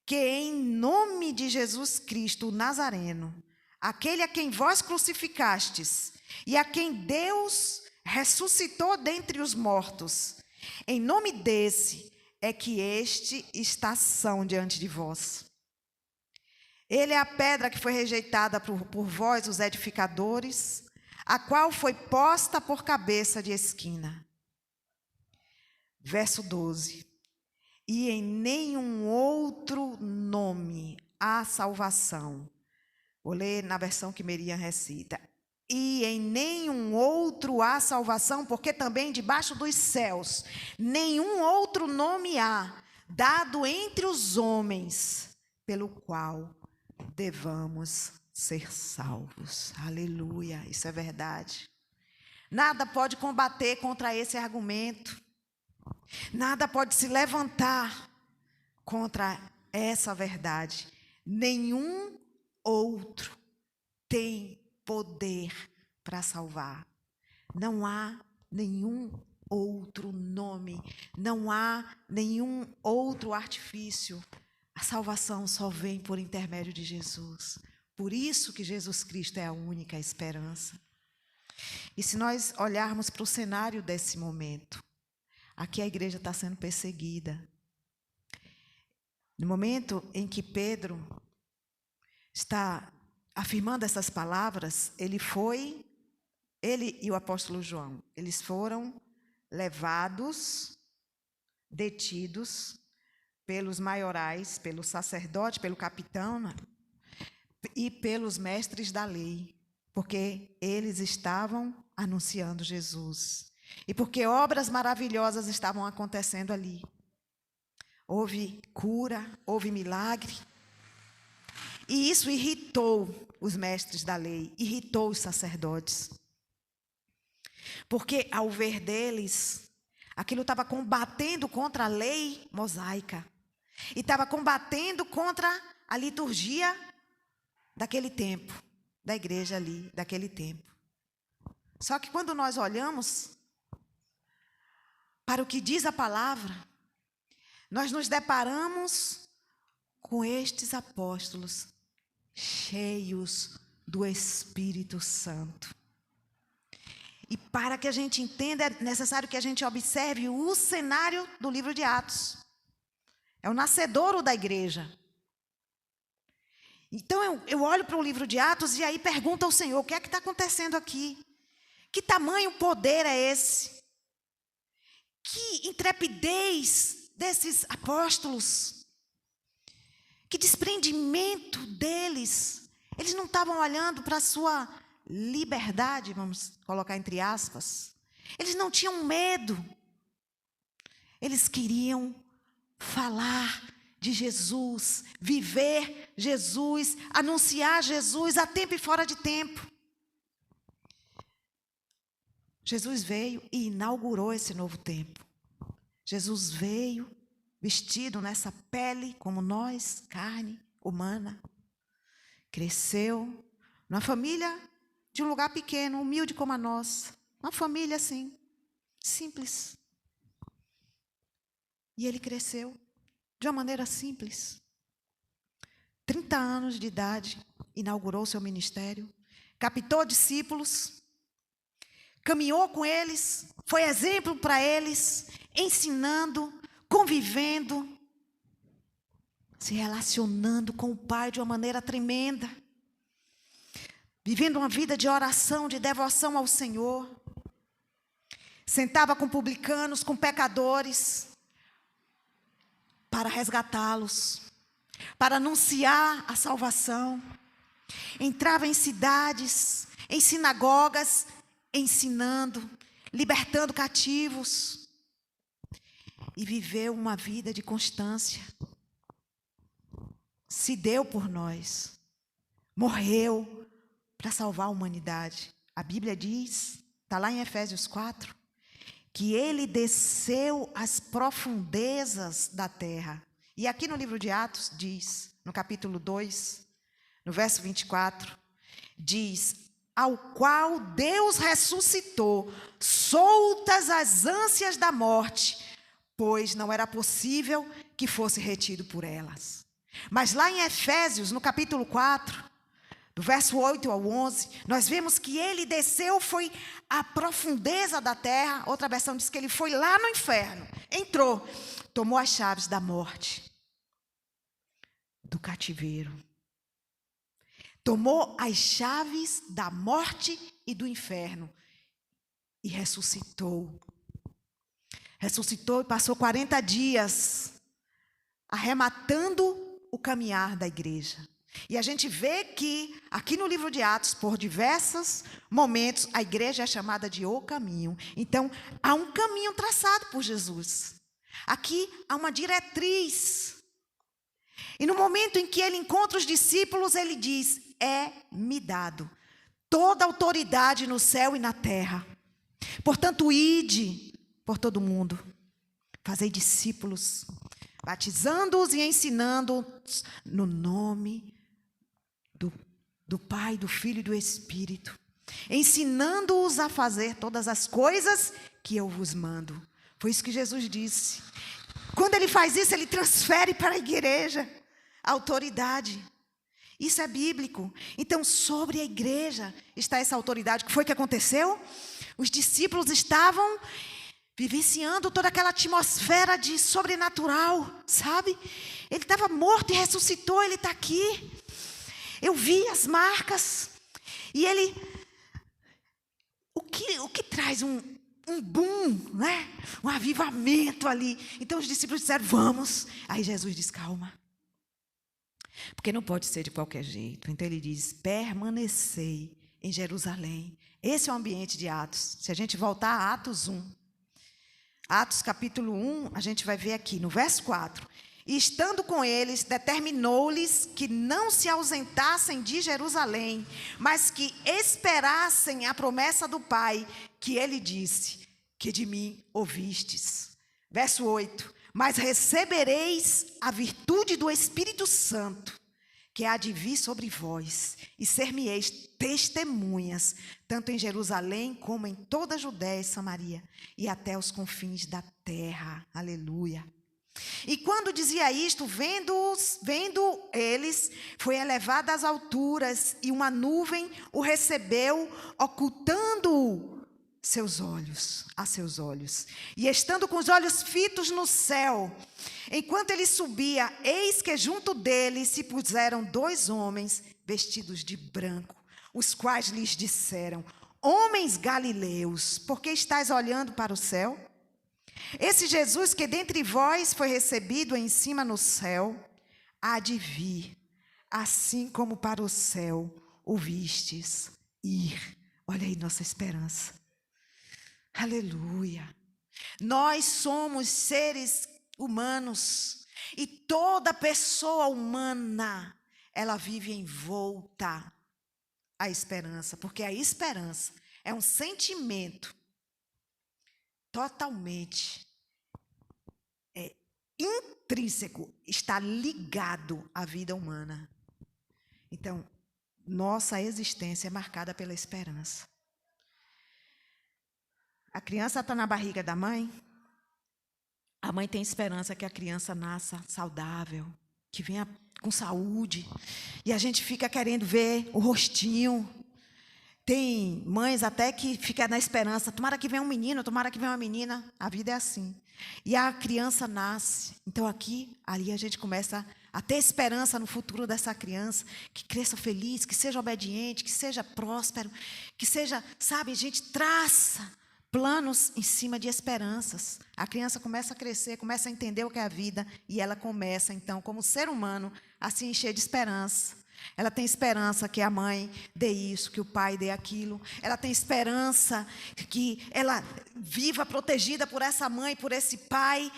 que em nome de Jesus Cristo, o Nazareno, aquele a quem vós crucificastes e a quem Deus ressuscitou dentre os mortos, em nome desse é que este está são diante de vós. Ele é a pedra que foi rejeitada por vós, os edificadores, a qual foi posta por cabeça de esquina. Verso 12. E em nenhum outro nome há salvação. Vou ler na versão que Miriam recita. E em nenhum outro há salvação, porque também debaixo dos céus nenhum outro nome há, dado entre os homens, pelo qual devamos ser salvos. Aleluia, isso é verdade. Nada pode combater contra esse argumento. Nada pode se levantar contra essa verdade. Nenhum outro tem poder para salvar. Não há nenhum outro nome, não há nenhum outro artifício. A salvação só vem por intermédio de Jesus. Por isso que Jesus Cristo é a única esperança. E se nós olharmos para o cenário desse momento, aqui a igreja está sendo perseguida. No momento em que Pedro está afirmando essas palavras, ele e o apóstolo João, eles foram levados, detidos pelos maiorais, pelo sacerdote, pelo capitão, e pelos mestres da lei, porque eles estavam anunciando Jesus. E porque obras maravilhosas estavam acontecendo ali. Houve cura, houve milagre. E isso irritou os mestres da lei, irritou os sacerdotes. Porque, ao ver deles, aquilo estava combatendo contra a lei mosaica. E estava combatendo contra a liturgia daquele tempo, da igreja ali, daquele tempo. Só que quando nós olhamos para o que diz a palavra, nós nos deparamos com estes apóstolos cheios do Espírito Santo. E para que a gente entenda, é necessário que a gente observe o cenário do livro de Atos. É o nascedouro da igreja. Então eu olho para o livro de Atos e aí pergunto ao Senhor, o que é que está acontecendo aqui? Que tamanho poder é esse? Que intrepidez desses apóstolos? Que desprendimento deles? Eles não estavam olhando para a sua liberdade, vamos colocar entre aspas. Eles não tinham medo. Eles queriam falar de Jesus, viver Jesus, anunciar Jesus a tempo e fora de tempo. Jesus veio e inaugurou esse novo tempo. Jesus veio vestido nessa pele como nós, carne humana. Cresceu numa família de um lugar pequeno, humilde como a nossa. Uma família assim, simples. E ele cresceu de uma maneira simples. 30 anos de idade, inaugurou seu ministério, captou discípulos, caminhou com eles, foi exemplo para eles, ensinando, convivendo, se relacionando com o Pai de uma maneira tremenda, vivendo uma vida de oração, de devoção ao Senhor. Sentava com publicanos, com pecadores, para resgatá-los, para anunciar a salvação. Entrava em cidades, em sinagogas, ensinando, libertando cativos. E viveu uma vida de constância. Se deu por nós. Morreu para salvar a humanidade. A Bíblia diz, está lá em Efésios 4, que ele desceu às profundezas da terra. E aqui no livro de Atos diz, no capítulo 2, no verso 24, diz: ao qual Deus ressuscitou, soltas as ânsias da morte, pois não era possível que fosse retido por elas. Mas lá em Efésios, no capítulo 4, do verso 8 ao 11, nós vemos que ele desceu, foi à profundeza da terra. Outra versão diz que ele foi lá no inferno, entrou, tomou as chaves da morte, do cativeiro. Tomou as chaves da morte e do inferno e ressuscitou. Ressuscitou e passou 40 dias arrematando o caminhar da igreja. E a gente vê que, aqui no livro de Atos, por diversos momentos, a igreja é chamada de o caminho. Então, há um caminho traçado por Jesus. Aqui há uma diretriz. E no momento em que ele encontra os discípulos, ele diz: é-me dado toda a autoridade no céu e na terra. Portanto, ide por todo mundo, fazei discípulos, batizando-os e ensinando-os no nome do Pai, do Filho e do Espírito, ensinando-os a fazer todas as coisas que eu vos mando. Foi isso que Jesus disse. Quando ele faz isso, ele transfere para a igreja a autoridade. Isso é bíblico. Então, sobre a igreja está essa autoridade. O que foi que aconteceu? Os discípulos estavam vivenciando toda aquela atmosfera de sobrenatural, sabe? Ele estava morto e ressuscitou, ele está aqui. Eu vi as marcas. E ele... O que traz um boom, né? Um avivamento ali. Então os discípulos disseram: vamos. Aí Jesus diz: calma. Porque não pode ser de qualquer jeito. Então ele diz: permanecei em Jerusalém. Esse é o ambiente de Atos. Se a gente voltar a Atos 1. Atos capítulo 1, a gente vai ver aqui no verso 4. E estando com eles, determinou-lhes que não se ausentassem de Jerusalém, mas que esperassem a promessa do Pai, que ele disse, que de mim ouvistes. Verso 8. Mas recebereis a virtude do Espírito Santo, que há de vir sobre vós, e ser-me-eis testemunhas, tanto em Jerusalém como em toda a Judéia e Samaria, e até os confins da terra. Aleluia. E quando dizia isto, vendo eles, foi elevado às alturas, e uma nuvem o recebeu, ocultando a seus olhos. E estando com os olhos fitos no céu, enquanto ele subia, eis que junto dele se puseram 2 homens vestidos de branco, os quais lhes disseram: homens galileus, por que estáis olhando para o céu? Esse Jesus que dentre vós foi recebido em cima no céu, há de vir, assim como para o céu o vistes ir. Olha aí nossa esperança. Aleluia. Nós somos seres humanos e toda pessoa humana, ela vive envolta à esperança, porque a esperança é um sentimento totalmente intrínseco, está ligado à vida humana. Então, nossa existência é marcada pela esperança. A criança está na barriga da mãe, a mãe tem esperança que a criança nasça saudável, que venha com saúde, e a gente fica querendo ver o rostinho. Tem mães até que ficam na esperança, tomara que venha um menino, tomara que venha uma menina. A vida é assim. E a criança nasce. Então, ali a gente começa a ter esperança no futuro dessa criança, que cresça feliz, que seja obediente, que seja próspero, que seja, sabe, a gente traça planos em cima de esperanças. A criança começa a crescer, começa a entender o que é a vida, e ela começa, então, como ser humano, a se encher de esperança. Ela tem esperança que a mãe dê isso, que o pai dê aquilo. Ela tem esperança que ela viva protegida por essa mãe, por esse pai,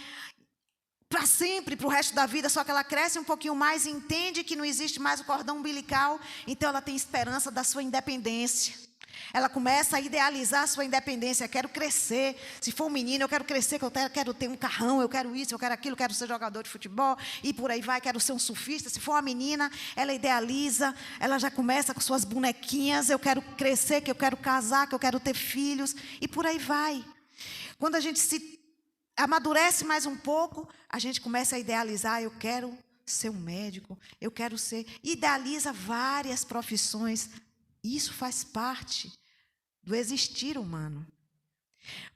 para sempre, para o resto da vida. Só que ela cresce um pouquinho mais e entende que não existe mais o cordão umbilical. Então ela tem esperança da sua independência. Ela começa a idealizar a sua independência. Eu quero crescer. Se for um menino, eu quero crescer, que eu quero ter um carrão, eu quero isso, eu quero aquilo, eu quero ser jogador de futebol, e por aí vai, quero ser um surfista. Se for uma menina, ela idealiza, ela já começa com suas bonequinhas. Eu quero crescer, que eu quero casar, que eu quero ter filhos, e por aí vai. Quando a gente se amadurece mais um pouco, a gente começa a idealizar, eu quero ser um médico, eu quero ser... Idealiza várias profissões. Isso faz parte do existir humano.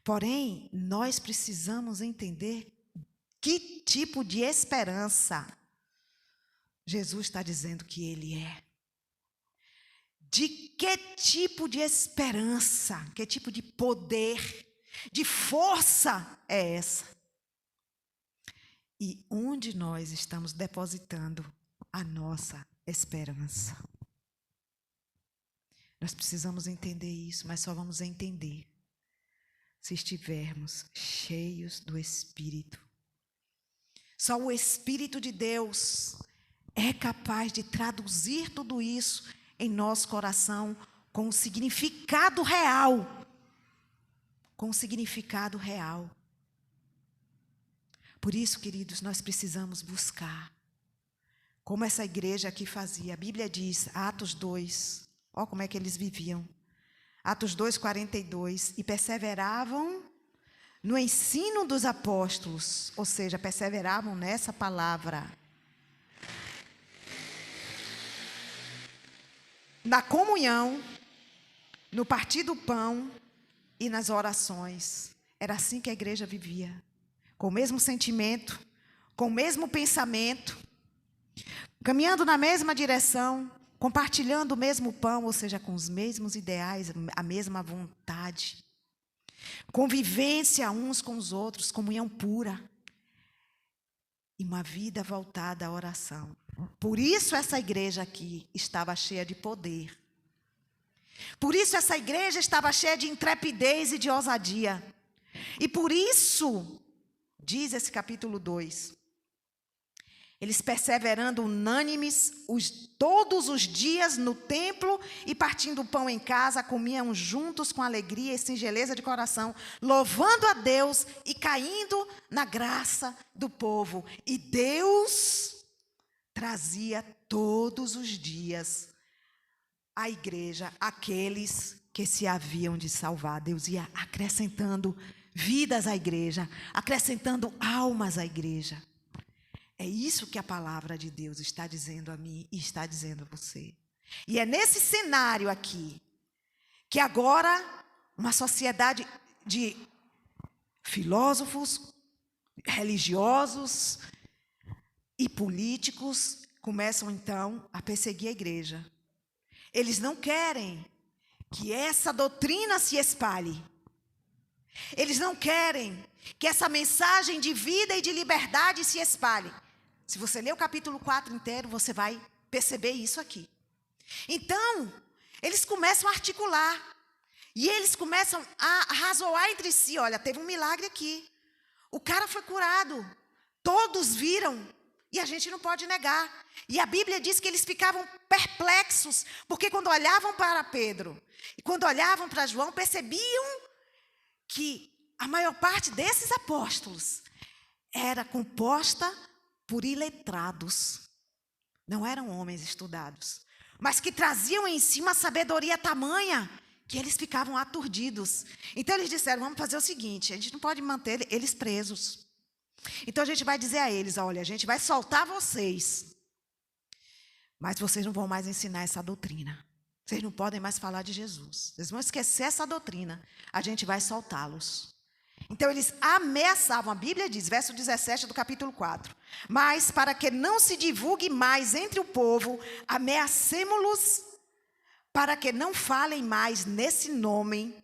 Porém, nós precisamos entender que tipo de esperança Jesus está dizendo que Ele é. De que tipo de esperança, que tipo de poder, de força é essa? E onde nós estamos depositando a nossa esperança? Nós precisamos entender isso, mas só vamos entender se estivermos cheios do Espírito. Só o Espírito de Deus é capaz de traduzir tudo isso em nosso coração com um significado real. Com um significado real. Por isso, queridos, nós precisamos buscar. Como essa igreja aqui fazia. A Bíblia diz, Atos 2... Olha como é que eles viviam. Atos 2:42. E perseveravam no ensino dos apóstolos. Ou seja, perseveravam nessa palavra. Na comunhão, no partir do pão e nas orações. Era assim que a igreja vivia. Com o mesmo sentimento, com o mesmo pensamento, caminhando na mesma direção, compartilhando o mesmo pão, ou seja, com os mesmos ideais, a mesma vontade. Convivência uns com os outros, comunhão pura. E uma vida voltada à oração. Por isso essa igreja aqui estava cheia de poder. Por isso essa igreja estava cheia de intrepidez e de ousadia. E por isso, diz esse capítulo 2, eles perseverando unânimes todos os dias no templo e partindo o pão em casa, comiam juntos com alegria e singeleza de coração, louvando a Deus e caindo na graça do povo. E Deus trazia todos os dias à igreja aqueles que se haviam de salvar. Deus ia acrescentando vidas à igreja, acrescentando almas à igreja. É isso que a palavra de Deus está dizendo a mim e está dizendo a você. E é nesse cenário aqui que agora uma sociedade de filósofos, religiosos e políticos começam então a perseguir a igreja. Eles não querem que essa doutrina se espalhe. Eles não querem que essa mensagem de vida e de liberdade se espalhe. Se você ler o capítulo 4 inteiro, você vai perceber isso aqui. Então, eles começam a articular. E eles começam a razoar entre si. Olha, teve um milagre aqui. O cara foi curado. Todos viram. E a gente não pode negar. E a Bíblia diz que eles ficavam perplexos. Porque quando olhavam para Pedro e quando olhavam para João, percebiam que a maior parte desses apóstolos era composta por iletrados. Não eram homens estudados, mas que traziam em si uma sabedoria tamanha que eles ficavam aturdidos. Então eles disseram, vamos fazer o seguinte, a gente não pode manter eles presos. Então a gente vai dizer a eles, olha, a gente vai soltar vocês, mas vocês não vão mais ensinar essa doutrina. Vocês não podem mais falar de Jesus. Vocês vão esquecer essa doutrina. A gente vai soltá-los. Então, eles ameaçavam. A Bíblia diz, verso 17 do capítulo 4. Mas, para que não se divulgue mais entre o povo, ameacemo-los para que não falem mais nesse nome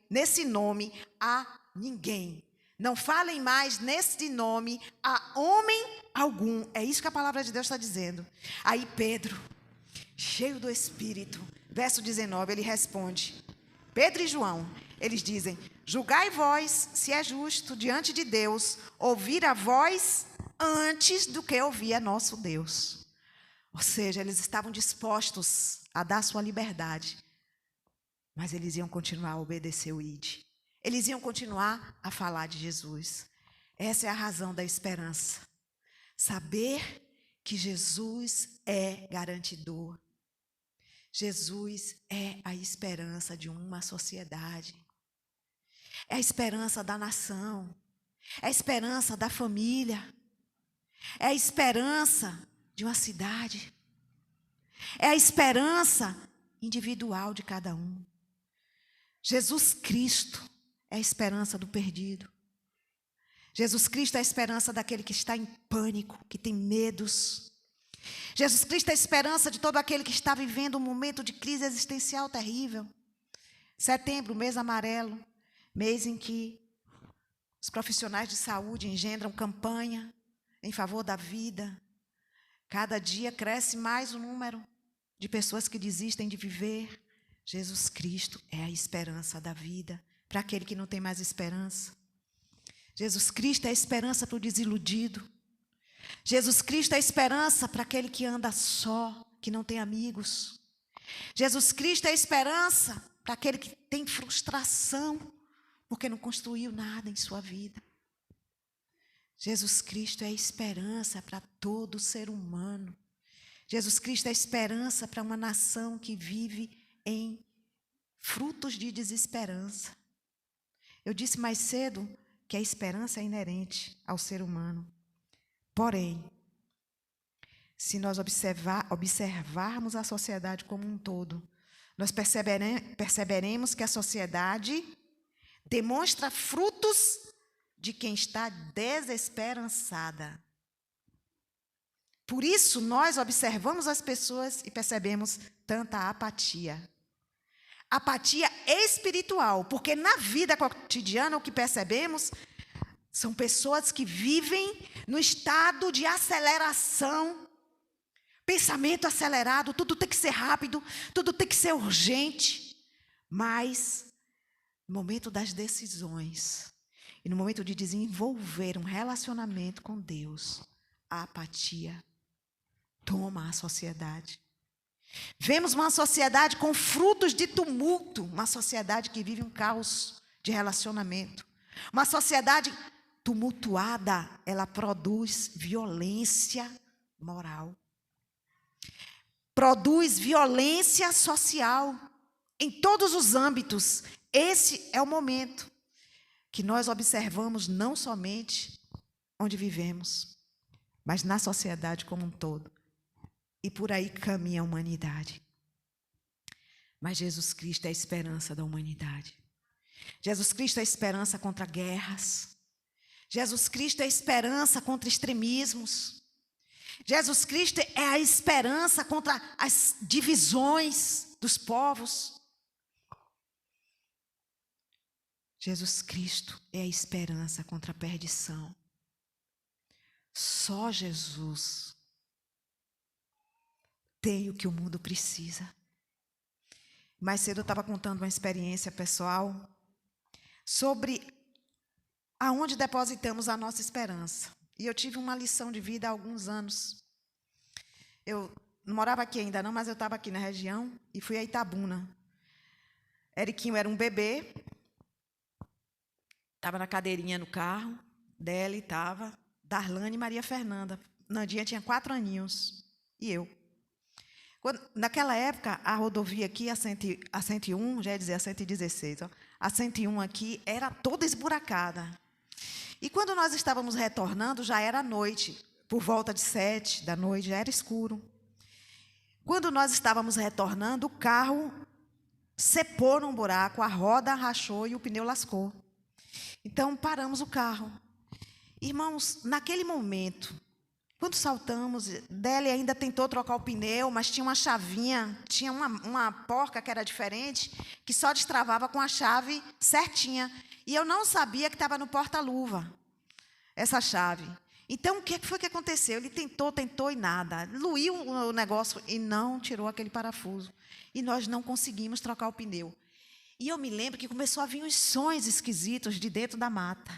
a ninguém. Não falem mais nesse nome a homem algum. É isso que a palavra de Deus está dizendo. Aí Pedro, cheio do Espírito, verso 19, ele responde. Pedro e João, eles dizem, julgai vós se é justo diante de Deus ouvir a voz antes do que ouvir a nosso Deus. Ou seja, eles estavam dispostos a dar sua liberdade, mas eles iam continuar a obedecer o ID. Eles iam continuar a falar de Jesus. Essa é a razão da esperança. Saber que Jesus é garantidor. Jesus é a esperança de uma sociedade. É a esperança da nação. É a esperança da família. É a esperança de uma cidade. É a esperança individual de cada um. Jesus Cristo é a esperança do perdido. Jesus Cristo é a esperança daquele que está em pânico, que tem medos. Jesus Cristo é a esperança de todo aquele que está vivendo um momento de crise existencial terrível. Setembro, mês amarelo, mês em que os profissionais de saúde engendram campanha em favor da vida. Cada dia cresce mais o número de pessoas que desistem de viver. Jesus Cristo é a esperança da vida para aquele que não tem mais esperança. Jesus Cristo é a esperança para o desiludido. Jesus Cristo é a esperança para aquele que anda só, que não tem amigos. Jesus Cristo é a esperança para aquele que tem frustração, porque não construiu nada em sua vida. Jesus Cristo é a esperança para todo ser humano. Jesus Cristo é a esperança para uma nação que vive em frutos de desesperança. Eu disse mais cedo que a esperança é inerente ao ser humano. Porém, se nós observarmos a sociedade como um todo, nós perceberemos que a sociedade demonstra frutos de quem está desesperançada. Por isso, nós observamos as pessoas e percebemos tanta apatia. Apatia espiritual, porque na vida cotidiana o que percebemos são pessoas que vivem no estado de aceleração, pensamento acelerado, tudo tem que ser rápido, tudo tem que ser urgente. Mas, no momento das decisões e no momento de desenvolver um relacionamento com Deus, a apatia toma a sociedade. Vemos uma sociedade com frutos de tumulto, uma sociedade que vive um caos de relacionamento. Uma sociedade tumultuada, ela produz violência moral. Produz violência social em todos os âmbitos. Esse é o momento que nós observamos não somente onde vivemos, mas na sociedade como um todo. E por aí caminha a humanidade. Mas Jesus Cristo é a esperança da humanidade. Jesus Cristo é a esperança contra guerras. Jesus Cristo é a esperança contra extremismos. Jesus Cristo é a esperança contra as divisões dos povos. Jesus Cristo é a esperança contra a perdição. Só Jesus tem o que o mundo precisa. Mais cedo eu estava contando uma experiência pessoal sobre aonde depositamos a nossa esperança. E eu tive uma lição de vida há alguns anos. Eu não morava aqui ainda não, mas eu estava aqui na região e fui a Itabuna. Eriquinho era um bebê. Estava na cadeirinha no carro, Deli estava, Darlane e Maria Fernanda. Nandinha tinha 4 aninhos, e eu. Naquela época, a rodovia aqui, a 101, já ia dizer a 116, ó, a 101 aqui era toda esburacada. E quando nós estávamos retornando, já era noite, por volta de 7 da noite, já era escuro. Quando nós estávamos retornando, o carro cepou num buraco, a roda rachou e o pneu lascou. Então, paramos o carro. Irmãos, naquele momento, quando saltamos, Deli ainda tentou trocar o pneu, mas tinha uma chavinha, tinha uma porca que era diferente, que só destravava com a chave certinha. E eu não sabia que estava no porta-luva, essa chave. Então, o que foi que aconteceu? Ele tentou e nada. Luiu o negócio e não tirou aquele parafuso. E nós não conseguimos trocar o pneu. E eu me lembro que começou a vir uns sons esquisitos de dentro da mata.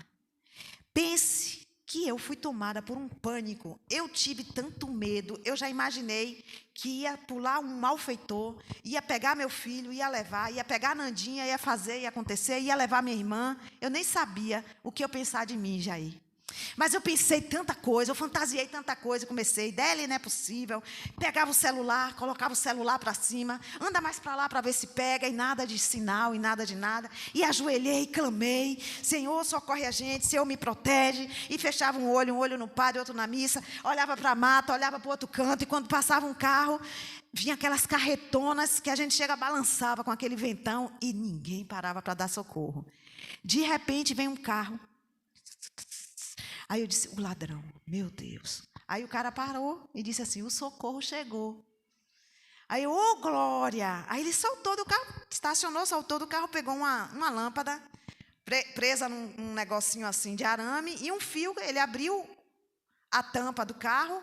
Pense que eu fui tomada por um pânico. Eu tive tanto medo, eu já imaginei que ia pular um malfeitor, ia pegar meu filho, ia levar, ia pegar a Nandinha, ia fazer, ia acontecer, ia levar minha irmã. Eu nem sabia o que eu pensar de mim, Jair. Mas eu pensei tanta coisa, eu fantasiei tanta coisa, comecei, Deli, não é possível. Pegava o celular, colocava o celular para cima, anda mais para lá para ver se pega, e nada de sinal, e nada de nada. E ajoelhei, clamei, Senhor, socorre a gente, Senhor, me protege. E fechava um olho no padre, outro na missa, olhava para a mata, olhava para o outro canto, e quando passava um carro, vinha aquelas carretonas que a gente chega, balançava com aquele ventão, e ninguém parava para dar socorro. De repente, vem um carro. Aí eu disse, o ladrão, meu Deus. Aí o cara parou e disse assim, o socorro chegou. Aí eu, ô glória! Aí ele soltou do carro, estacionou, soltou do carro, pegou uma lâmpada presa num negocinho assim de arame e um fio, ele abriu a tampa do carro,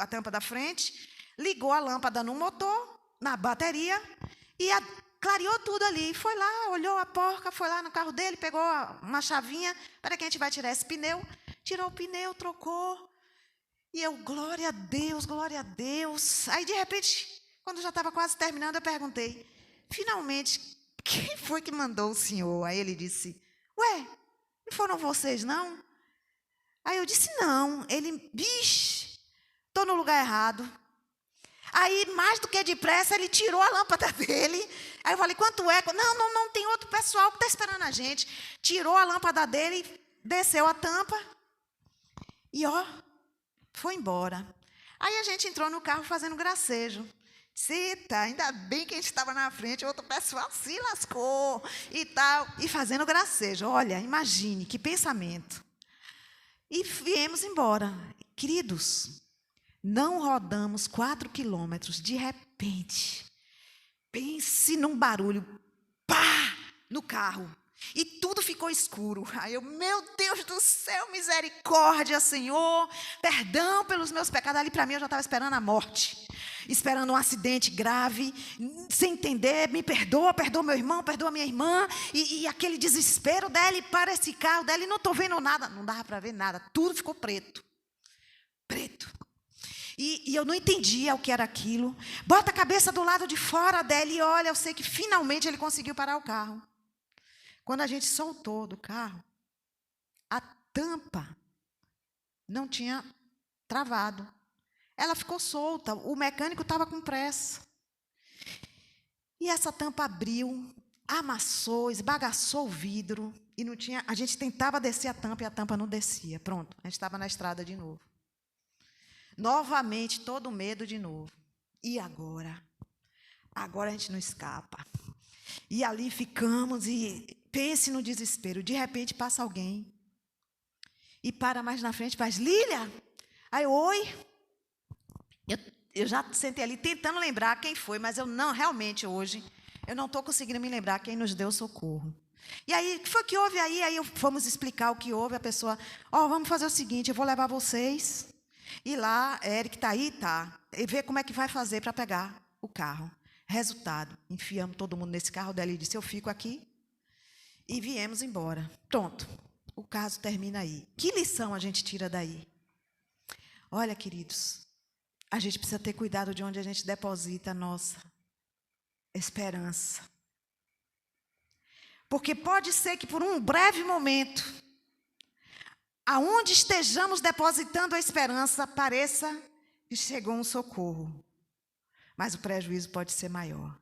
a tampa da frente, ligou a lâmpada no motor, na bateria e clareou tudo ali. Foi lá, olhou a porca, foi lá no carro dele, pegou uma chavinha, para que a gente vai tirar esse pneu. Tirou o pneu, trocou. E eu, glória a Deus, glória a Deus. Aí, de repente, quando já estava quase terminando, eu perguntei, finalmente, quem foi que mandou o senhor? Aí ele disse, ué, não foram vocês, não? Aí eu disse, não. Ele, bicho, estou no lugar errado. Aí, mais do que depressa, ele tirou a lâmpada dele. Aí eu falei, quanto é? Não, tem outro pessoal que está esperando a gente. Tirou a lâmpada dele, desceu a tampa. E, foi embora. Aí a gente entrou no carro fazendo gracejo. Cita, ainda bem que a gente estava na frente, o outro pessoal se lascou e tal. E fazendo gracejo. Olha, imagine, que pensamento. E viemos embora. Queridos, não rodamos 4 quilômetros. De repente, pense num barulho, pá, no carro. E tudo ficou escuro. Aí eu, meu Deus do céu, misericórdia, Senhor, perdão pelos meus pecados. Ali para mim eu já estava esperando a morte, esperando um acidente grave, sem entender, me perdoa meu irmão, perdoa minha irmã. E aquele desespero dele para esse carro, dele, não estou vendo nada. Não dava para ver nada, tudo ficou preto. Preto. E eu não entendia o que era aquilo. Bota a cabeça do lado de fora dele e olha, eu sei que finalmente ele conseguiu parar o carro. Quando a gente soltou do carro, a tampa não tinha travado. Ela ficou solta, o mecânico estava com pressa. E essa tampa abriu, amassou, esbagaçou o vidro, e não tinha, a gente tentava descer a tampa e a tampa não descia. Pronto, a gente estava na estrada de novo. Novamente, todo medo de novo. E agora? Agora a gente não escapa. E ali ficamos e pense no desespero. De repente passa alguém e para mais na frente, faz, Lília. Aí, oi. Eu já sentei ali tentando lembrar quem foi, mas eu não, realmente hoje, eu não estou conseguindo me lembrar quem nos deu socorro. E aí, o que foi que houve aí? Aí fomos explicar o que houve, a pessoa, vamos fazer o seguinte, eu vou levar vocês, e lá, Eric está aí, tá, e ver como é que vai fazer para pegar o carro. Resultado, enfiamos todo mundo nesse carro dela e disse, eu fico aqui, e viemos embora. Pronto, o caso termina aí. Que lição a gente tira daí? Olha, queridos, a gente precisa ter cuidado de onde a gente deposita a nossa esperança. Porque pode ser que por um breve momento, aonde estejamos depositando a esperança, pareça que chegou um socorro. Mas o prejuízo pode ser maior.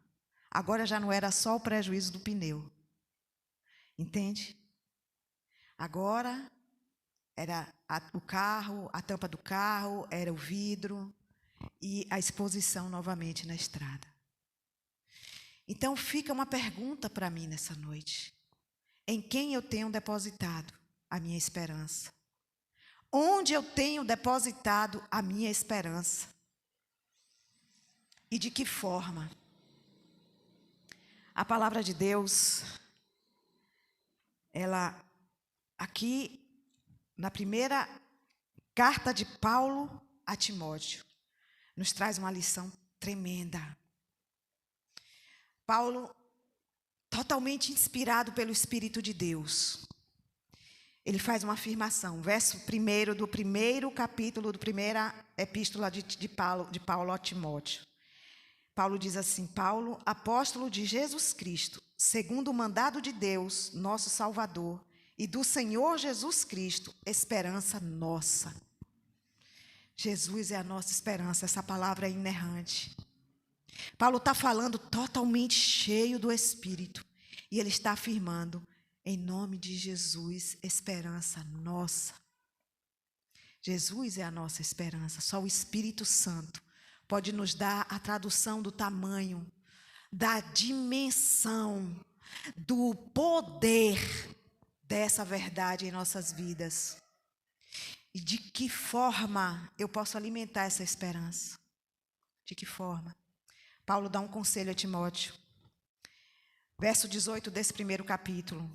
Agora já não era só o prejuízo do pneu. Entende? Agora era o carro, a tampa do carro, era o vidro e a exposição novamente na estrada. Então fica uma pergunta para mim nessa noite. Em quem eu tenho depositado a minha esperança? Onde eu tenho depositado a minha esperança? E de que forma? A palavra de Deus, ela, aqui, na primeira carta de Paulo a Timóteo, nos traz uma lição tremenda. Paulo, totalmente inspirado pelo Espírito de Deus, ele faz uma afirmação, verso 1 do primeiro capítulo, da primeira epístola de Paulo a Timóteo. Paulo diz assim: Paulo, apóstolo de Jesus Cristo, segundo o mandado de Deus, nosso Salvador, e do Senhor Jesus Cristo, esperança nossa. Jesus é a nossa esperança, essa palavra é inerrante. Paulo está falando totalmente cheio do Espírito, e ele está afirmando, em nome de Jesus, esperança nossa. Jesus é a nossa esperança, só o Espírito Santo pode nos dar a tradução do tamanho, da dimensão, do poder dessa verdade em nossas vidas. E de que forma eu posso alimentar essa esperança? De que forma? Paulo dá um conselho a Timóteo. Verso 18 desse primeiro capítulo.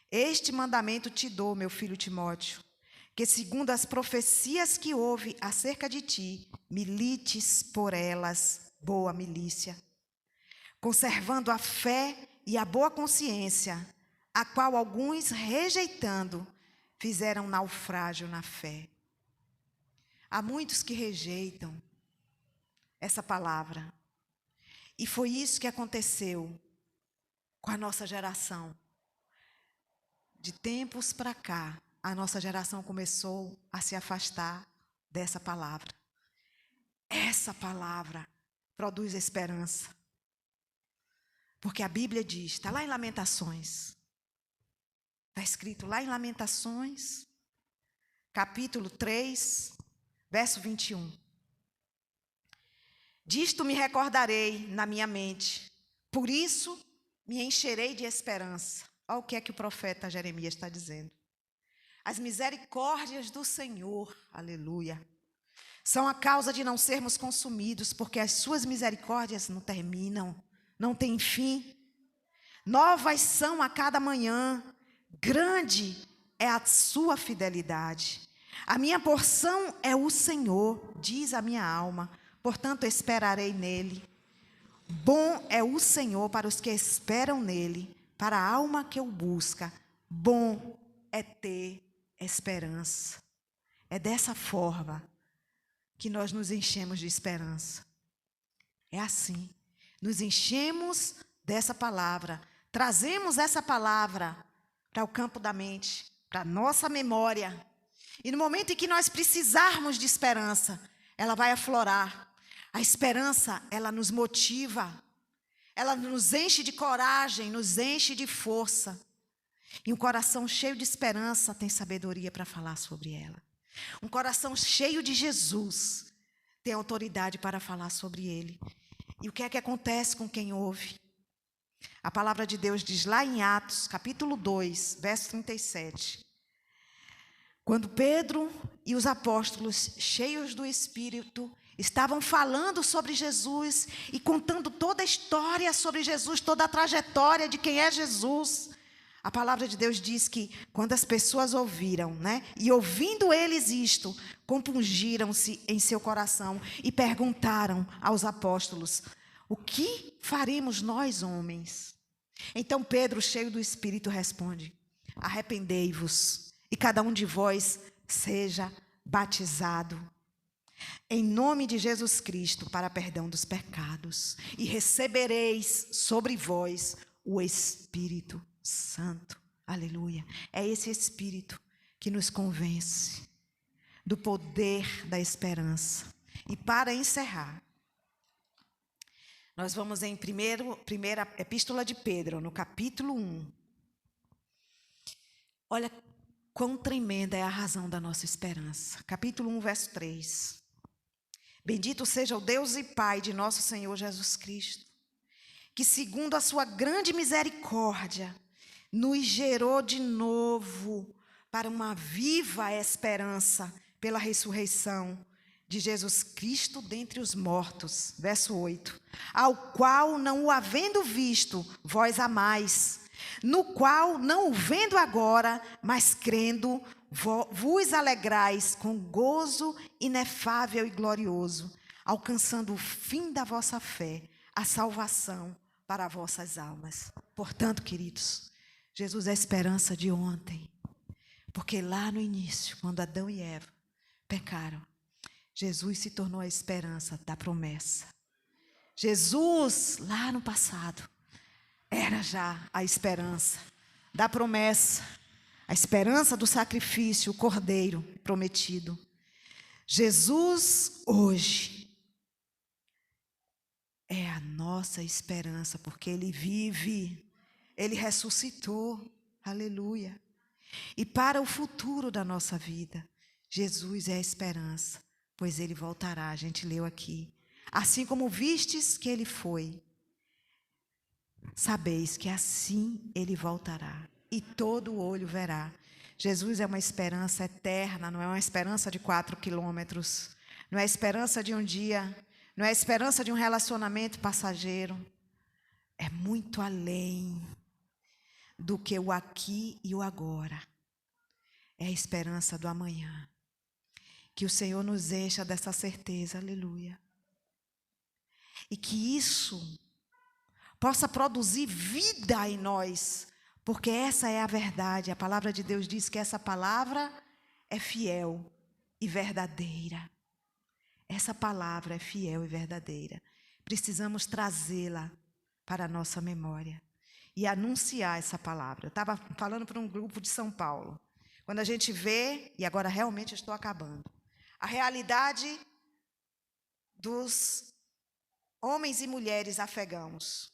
Este mandamento te dou, meu filho Timóteo, que segundo as profecias que houve acerca de ti, milites por elas, boa milícia, conservando a fé e a boa consciência, a qual alguns, rejeitando, fizeram naufrágio na fé. Há muitos que rejeitam essa palavra. E foi isso que aconteceu com a nossa geração. De tempos para cá, a nossa geração começou a se afastar dessa palavra. Essa palavra produz esperança. Porque a Bíblia diz, está lá em Lamentações. Está escrito lá em Lamentações, capítulo 3, verso 21. Disto me recordarei na minha mente, por isso me encherei de esperança. Olha o que é que o profeta Jeremias está dizendo. As misericórdias do Senhor, aleluia, são a causa de não sermos consumidos, porque as suas misericórdias não terminam, não têm fim. Novas são a cada manhã, grande é a sua fidelidade. A minha porção é o Senhor, diz a minha alma, portanto esperarei nele. Bom é o Senhor para os que esperam nele, para a alma que o busca. Bom é ter esperança. É dessa forma que nós nos enchemos de esperança. É assim. Nos enchemos dessa palavra. Trazemos essa palavra para o campo da mente, para a nossa memória. E no momento em que nós precisarmos de esperança, ela vai aflorar. A esperança, ela nos motiva. Ela nos enche de coragem, nos enche de força. E um coração cheio de esperança tem sabedoria para falar sobre ela. Um coração cheio de Jesus tem autoridade para falar sobre ele. E o que é que acontece com quem ouve? A palavra de Deus diz lá em Atos, capítulo 2, verso 37. Quando Pedro e os apóstolos, cheios do Espírito, estavam falando sobre Jesus e contando toda a história sobre Jesus, toda a trajetória de quem é Jesus, a palavra de Deus diz que quando as pessoas ouviram, e ouvindo eles isto, compungiram-se em seu coração e perguntaram aos apóstolos: o que faremos nós, homens? Então Pedro, cheio do Espírito, responde: arrependei-vos e cada um de vós seja batizado em nome de Jesus Cristo para perdão dos pecados, e recebereis sobre vós o Espírito Santo. Aleluia. É esse Espírito que nos convence do poder da esperança. E para encerrar, nós vamos em primeira Epístola de Pedro, no capítulo 1. Olha quão tremenda é a razão da nossa esperança. Capítulo 1, verso 3. Bendito seja o Deus e Pai de nosso Senhor Jesus Cristo, que segundo a sua grande misericórdia, nos gerou de novo para uma viva esperança pela ressurreição de Jesus Cristo dentre os mortos. Verso 8. Ao qual, não o havendo visto, vós amais, no qual, não o vendo agora, mas crendo, vos alegrais com gozo inefável e glorioso, alcançando o fim da vossa fé, a salvação para vossas almas. Portanto, queridos, Jesus é a esperança de ontem, porque lá no início, quando Adão e Eva pecaram, Jesus se tornou a esperança da promessa. Jesus, lá no passado, era já a esperança da promessa, a esperança do sacrifício, o cordeiro prometido. Jesus, hoje, é a nossa esperança, porque Ele vive, Ele ressuscitou, aleluia. E para o futuro da nossa vida, Jesus é a esperança, pois Ele voltará, a gente leu aqui. Assim como vistes que Ele foi, sabeis que assim Ele voltará, e todo olho verá. Jesus é uma esperança eterna, não é uma esperança de 4 quilômetros, não é a esperança de um dia, não é a esperança de um relacionamento passageiro. É muito além do que o aqui e o agora. É a esperança do amanhã. Que o Senhor nos encha dessa certeza, aleluia. E que isso possa produzir vida em nós, porque essa é a verdade. A palavra de Deus diz que essa palavra é fiel e verdadeira. Essa palavra é fiel e verdadeira. Precisamos trazê-la para a nossa memória e anunciar essa palavra. Eu estava falando para um grupo de São Paulo. Quando a gente vê, e agora realmente eu estou acabando, a realidade dos homens e mulheres afegãos,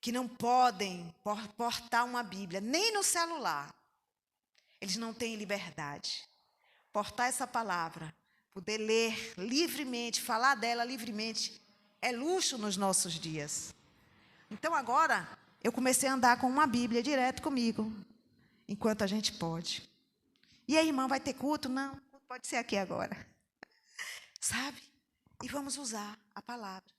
que não podem portar uma Bíblia, nem no celular. Eles não têm liberdade. Portar essa palavra, poder ler livremente, falar dela livremente, é luxo nos nossos dias. Então agora, eu comecei a andar com uma Bíblia direto comigo, enquanto a gente pode. E aí, irmã, vai ter culto? Não, pode ser aqui agora. Sabe? E vamos usar a palavra.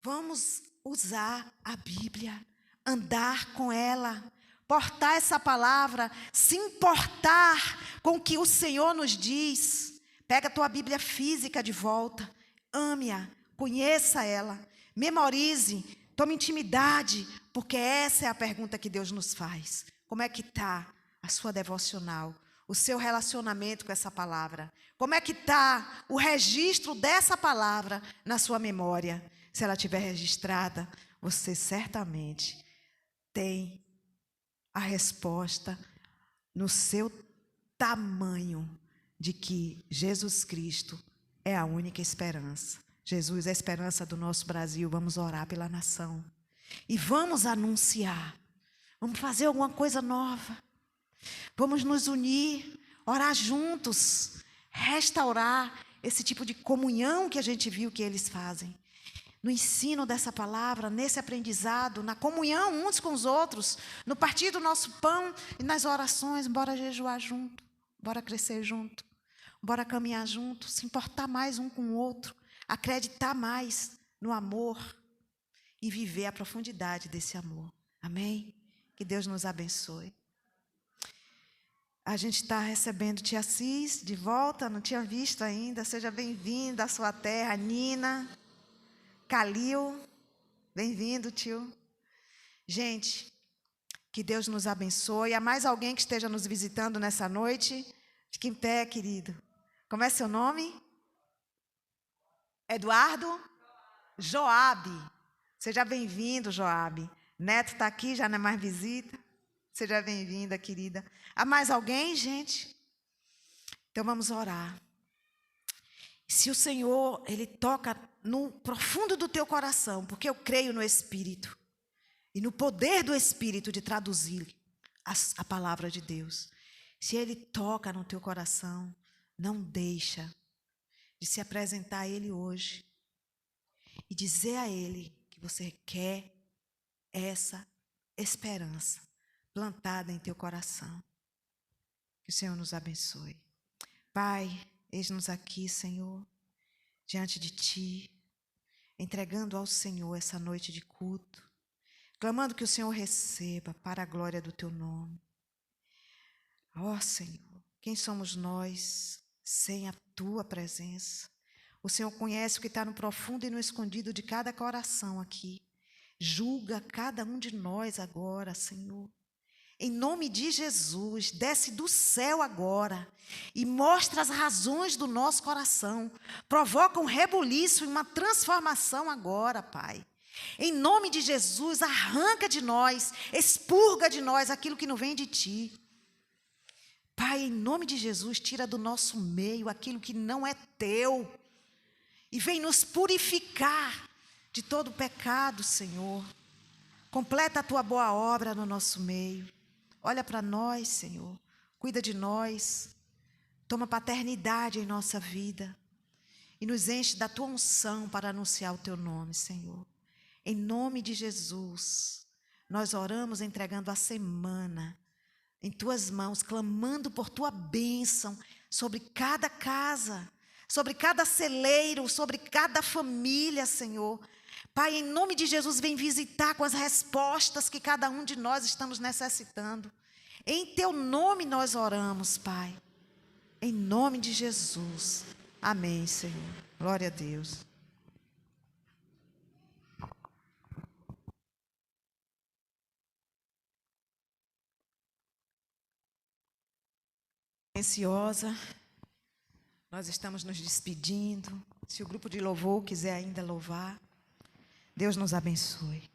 Vamos usar a Bíblia, andar com ela, portar essa palavra, se importar com o que o Senhor nos diz. Pega a tua Bíblia física de volta, ame-a, conheça ela, memorize, tome intimidade, porque essa é a pergunta que Deus nos faz. Como é que está a sua devocional, o seu relacionamento com essa palavra? Como é que está o registro dessa palavra na sua memória? Se ela estiver registrada, você certamente tem a resposta no seu tamanho de que Jesus Cristo é a única esperança. Jesus é a esperança do nosso Brasil. Vamos orar pela nação. E vamos anunciar. Vamos fazer alguma coisa nova. Vamos nos unir, orar juntos, restaurar esse tipo de comunhão que a gente viu que eles fazem. No ensino dessa palavra, nesse aprendizado, na comunhão uns com os outros, no partir do nosso pão e nas orações, bora jejuar junto, bora crescer junto, bora caminhar junto, se importar mais um com o outro, acreditar mais no amor e viver a profundidade desse amor. Amém? Que Deus nos abençoe. A gente está recebendo Tia Cis de volta, não tinha visto ainda. Seja bem-vinda à sua terra, Nina, Calil, bem-vindo, tio. Gente, que Deus nos abençoe. Há mais alguém que esteja nos visitando nessa noite? Fique em pé, querido. Como é seu nome? Eduardo? Joabe. Seja bem-vindo, Joabe. Neto está aqui, já não é mais visita. Seja bem-vinda, querida. Há mais alguém, gente? Então vamos orar. Se o Senhor, Ele toca no profundo do teu coração, porque eu creio no Espírito e no poder do Espírito de traduzir a palavra de Deus. Se Ele toca no teu coração, não deixa de se apresentar a Ele hoje e dizer a Ele que você quer essa esperança plantada em teu coração. Que o Senhor nos abençoe. Pai, eis-nos aqui, Senhor, diante de Ti, entregando ao Senhor essa noite de culto, clamando que o Senhor receba para a glória do Teu nome. Ó Senhor, quem somos nós sem a Tua presença? O Senhor conhece o que está no profundo e no escondido de cada coração aqui. Julga cada um de nós agora, Senhor. Em nome de Jesus, desce do céu agora e mostra as razões do nosso coração. Provoca um rebuliço e uma transformação agora, Pai. Em nome de Jesus, arranca de nós, expurga de nós aquilo que não vem de Ti. Pai, em nome de Jesus, tira do nosso meio aquilo que não é Teu e vem nos purificar de todo pecado, Senhor. Completa a Tua boa obra no nosso meio. Olha para nós, Senhor. Cuida de nós. Toma paternidade em nossa vida. E nos enche da Tua unção para anunciar o Teu nome, Senhor. Em nome de Jesus, nós oramos entregando a semana em Tuas mãos, clamando por Tua bênção sobre cada casa, sobre cada celeiro, sobre cada família, Senhor. Pai, em nome de Jesus, vem visitar com as respostas que cada um de nós estamos necessitando. Em Teu nome nós oramos, Pai. Em nome de Jesus. Amém, Senhor. Glória a Deus. Silenciosa. Nós estamos nos despedindo. Se o grupo de louvor quiser ainda louvar, Deus nos abençoe.